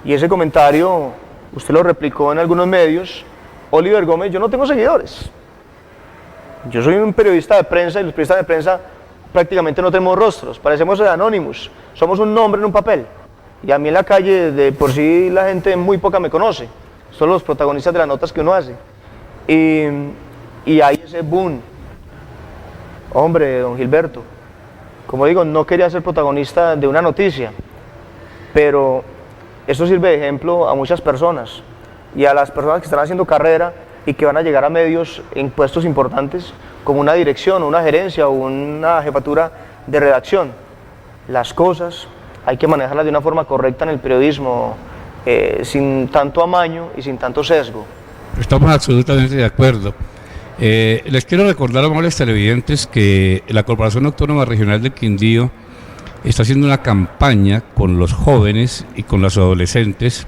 y ese comentario usted lo replicó en algunos medios. Oliver Gómez, yo no tengo seguidores. Yo soy un periodista de prensa y los periodistas de prensa prácticamente no tenemos rostros, parecemos anónimos, somos un nombre en un papel. Y a mí en la calle de por sí la gente muy poca me conoce, son los protagonistas de las notas que uno hace. Y hay ese boom. Hombre, don Gilberto, como digo, no quería ser protagonista de una noticia, pero esto sirve de ejemplo a muchas personas y a las personas que están haciendo carrera y que van a llegar a medios en puestos importantes como una dirección o una gerencia o una jefatura de redacción. Las cosas hay que manejarlas de una forma correcta en el periodismo, sin tanto amaño y sin tanto sesgo. Estamos absolutamente de acuerdo. Les quiero recordar a los televidentes que la Corporación Autónoma Regional del Quindío está haciendo una campaña con los jóvenes y con los adolescentes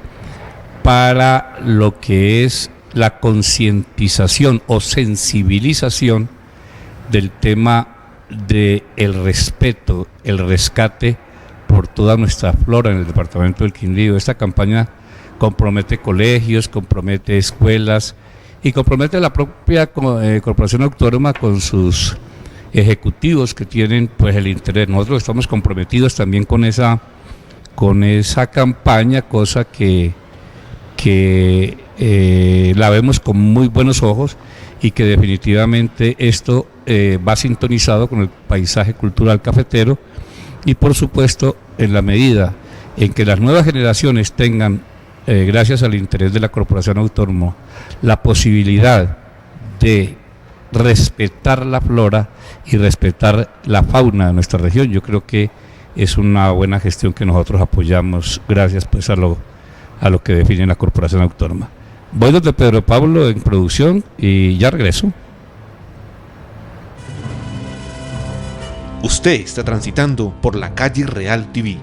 para lo que es la concientización o sensibilización del tema del respeto, el rescate por toda nuestra flora en el departamento del Quindío. Esta campaña compromete colegios, compromete escuelas y compromete a la propia Corporación Autónoma con sus ejecutivos que tienen pues el interés. Nosotros estamos comprometidos también con esa campaña, cosa que la vemos con muy buenos ojos y que definitivamente esto va sintonizado con el paisaje cultural cafetero y por supuesto en la medida en que las nuevas generaciones tengan gracias al interés de la Corporación Autónoma, la posibilidad de respetar la flora y respetar la fauna de nuestra región. Yo creo que es una buena gestión que nosotros apoyamos gracias pues a lo que define la Corporación Autónoma. Voy donde Pedro Pablo en producción y ya regreso. Usted está transitando por la calle Real TV.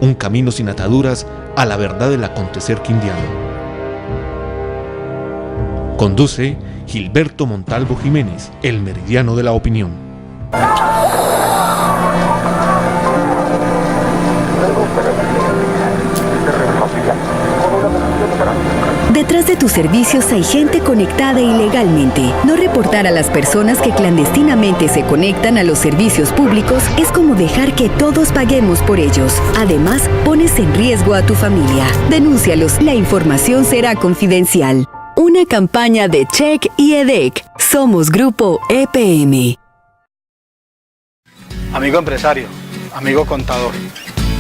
Un camino sin ataduras a la verdad del acontecer quindiano. Conduce Gilberto Montalvo Jiménez, el meridiano de la opinión. Detrás de tus servicios hay gente conectada ilegalmente. No reportar a las personas que clandestinamente se conectan a los servicios públicos es como dejar que todos paguemos por ellos. Además, pones en riesgo a tu familia. Denúncialos, la información será confidencial. Una campaña de Check y EDEC. Somos Grupo EPM. Amigo empresario, amigo contador,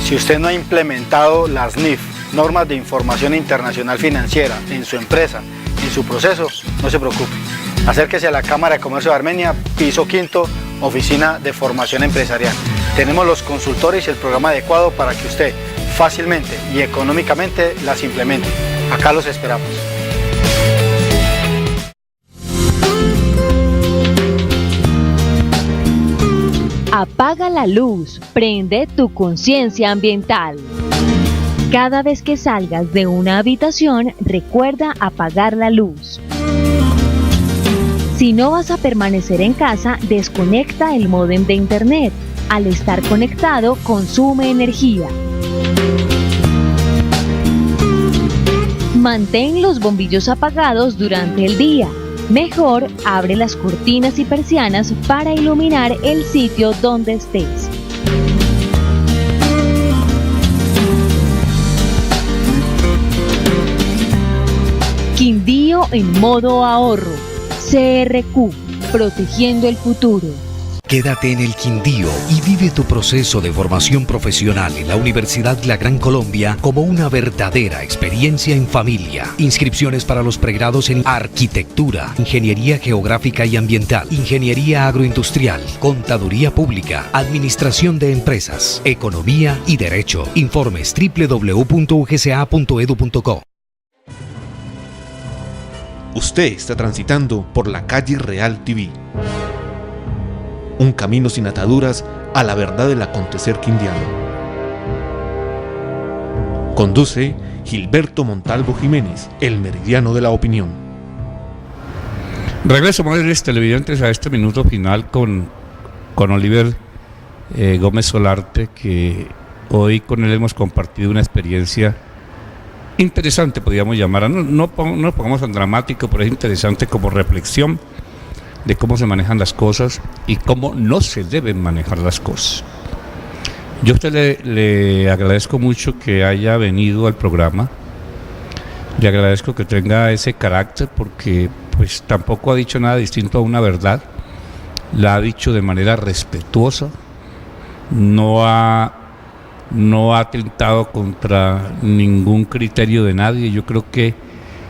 si usted no ha implementado las NIF, normas de información internacional financiera, en su empresa, en su proceso, no se preocupe. Acérquese a la Cámara de Comercio de Armenia, piso 5, oficina de formación empresarial. Tenemos los consultores y el programa adecuado para que usted fácilmente y económicamente las implemente. Acá los esperamos. Apaga la luz, prende tu conciencia ambiental. Cada vez que salgas de una habitación, recuerda apagar la luz. Si no vas a permanecer en casa, desconecta el módem de internet. Al estar conectado, consume energía. Mantén los bombillos apagados durante el día. Mejor, abre las cortinas y persianas para iluminar el sitio donde estés. Quindío en modo ahorro. CRQ, protegiendo el futuro. Quédate en el Quindío y vive tu proceso de formación profesional en la Universidad La Gran Colombia como una verdadera experiencia en familia. Inscripciones para los pregrados en Arquitectura, Ingeniería Geográfica y Ambiental, Ingeniería Agroindustrial, Contaduría Pública, Administración de Empresas, Economía y Derecho. Informes www.ugca.edu.co. Usted está transitando por la calle Real TV. Un camino sin ataduras a la verdad del acontecer quindiano. Conduce Gilberto Montalvo Jiménez, el meridiano de la opinión. Regreso, amables televidentes, a este minuto final con Oliver Gómez Solarte, que hoy con él hemos compartido una experiencia interesante, podríamos llamarla. No pongamos tan dramático, pero es interesante como reflexión de cómo se manejan las cosas y cómo no se deben manejar las cosas. Yo a usted le agradezco mucho que haya venido al programa, le agradezco que tenga ese carácter, porque pues tampoco ha dicho nada distinto a una verdad, la ha dicho de manera respetuosa, no ha atentado contra ningún criterio de nadie. Yo creo que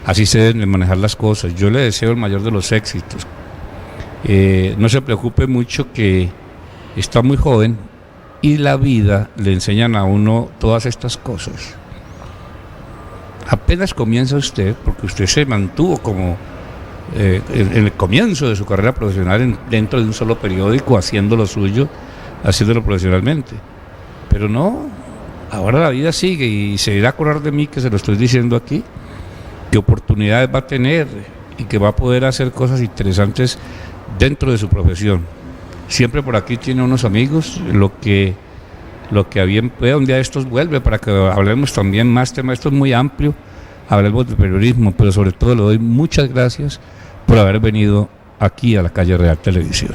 así se deben manejar las cosas. Yo le deseo el mayor de los éxitos. No se preocupe mucho, que está muy joven y la vida le enseñan a uno todas estas cosas. Apenas comienza usted, porque usted se mantuvo como en el comienzo de su carrera profesional dentro de un solo periódico, haciendo lo suyo, haciéndolo profesionalmente. Pero no, ahora la vida sigue y se irá a acordar de mí, que se lo estoy diciendo aquí, qué oportunidades va a tener y que va a poder hacer cosas interesantes dentro de su profesión. Siempre por aquí tiene unos amigos, lo que a bien pueda, un día de estos vuelve para que hablemos también más temas. Esto es muy amplio, hablemos de periodismo, pero sobre todo le doy muchas gracias por haber venido aquí a la calle Real Televisión.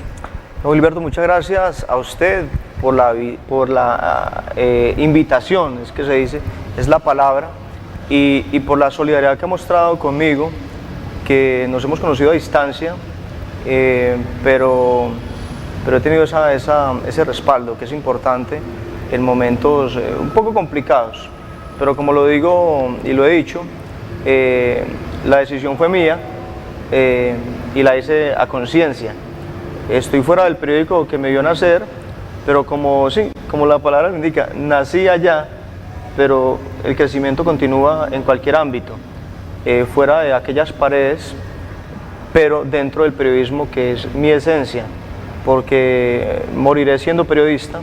Gilberto, muchas gracias a usted por la invitación, es que se dice, es la palabra, y por la solidaridad que ha mostrado conmigo, que nos hemos conocido a distancia, pero he tenido ese respaldo, que es importante en momentos un poco complicados, pero como lo digo y lo he dicho, la decisión fue mía y la hice a conciencia. Estoy fuera del periódico que me vio nacer, pero como la palabra me indica, nací allá, pero el crecimiento continúa en cualquier ámbito, fuera de aquellas paredes, pero dentro del periodismo, que es mi esencia, porque moriré siendo periodista,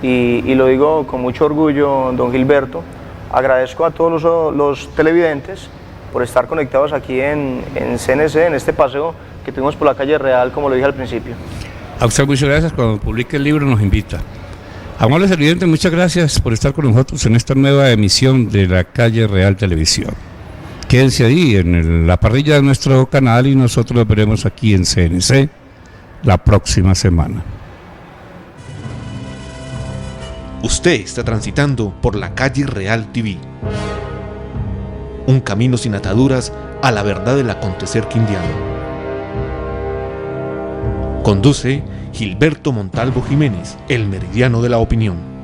y lo digo con mucho orgullo, don Gilberto. Agradezco a todos los televidentes por estar conectados aquí en CNC, en este paseo que tuvimos por la calle Real, como lo dije al principio. A usted muchas gracias. Cuando publique el libro nos invita. Amables televidentes, muchas gracias por estar con nosotros en esta nueva emisión de la calle Real Televisión. Quédense ahí en la parrilla de nuestro canal y nosotros los veremos aquí en CNC la próxima semana. Usted está transitando por la calle Real TV. Un camino sin ataduras a la verdad del acontecer quindiano. Conduce Gilberto Montalvo Jiménez, el meridiano de la opinión.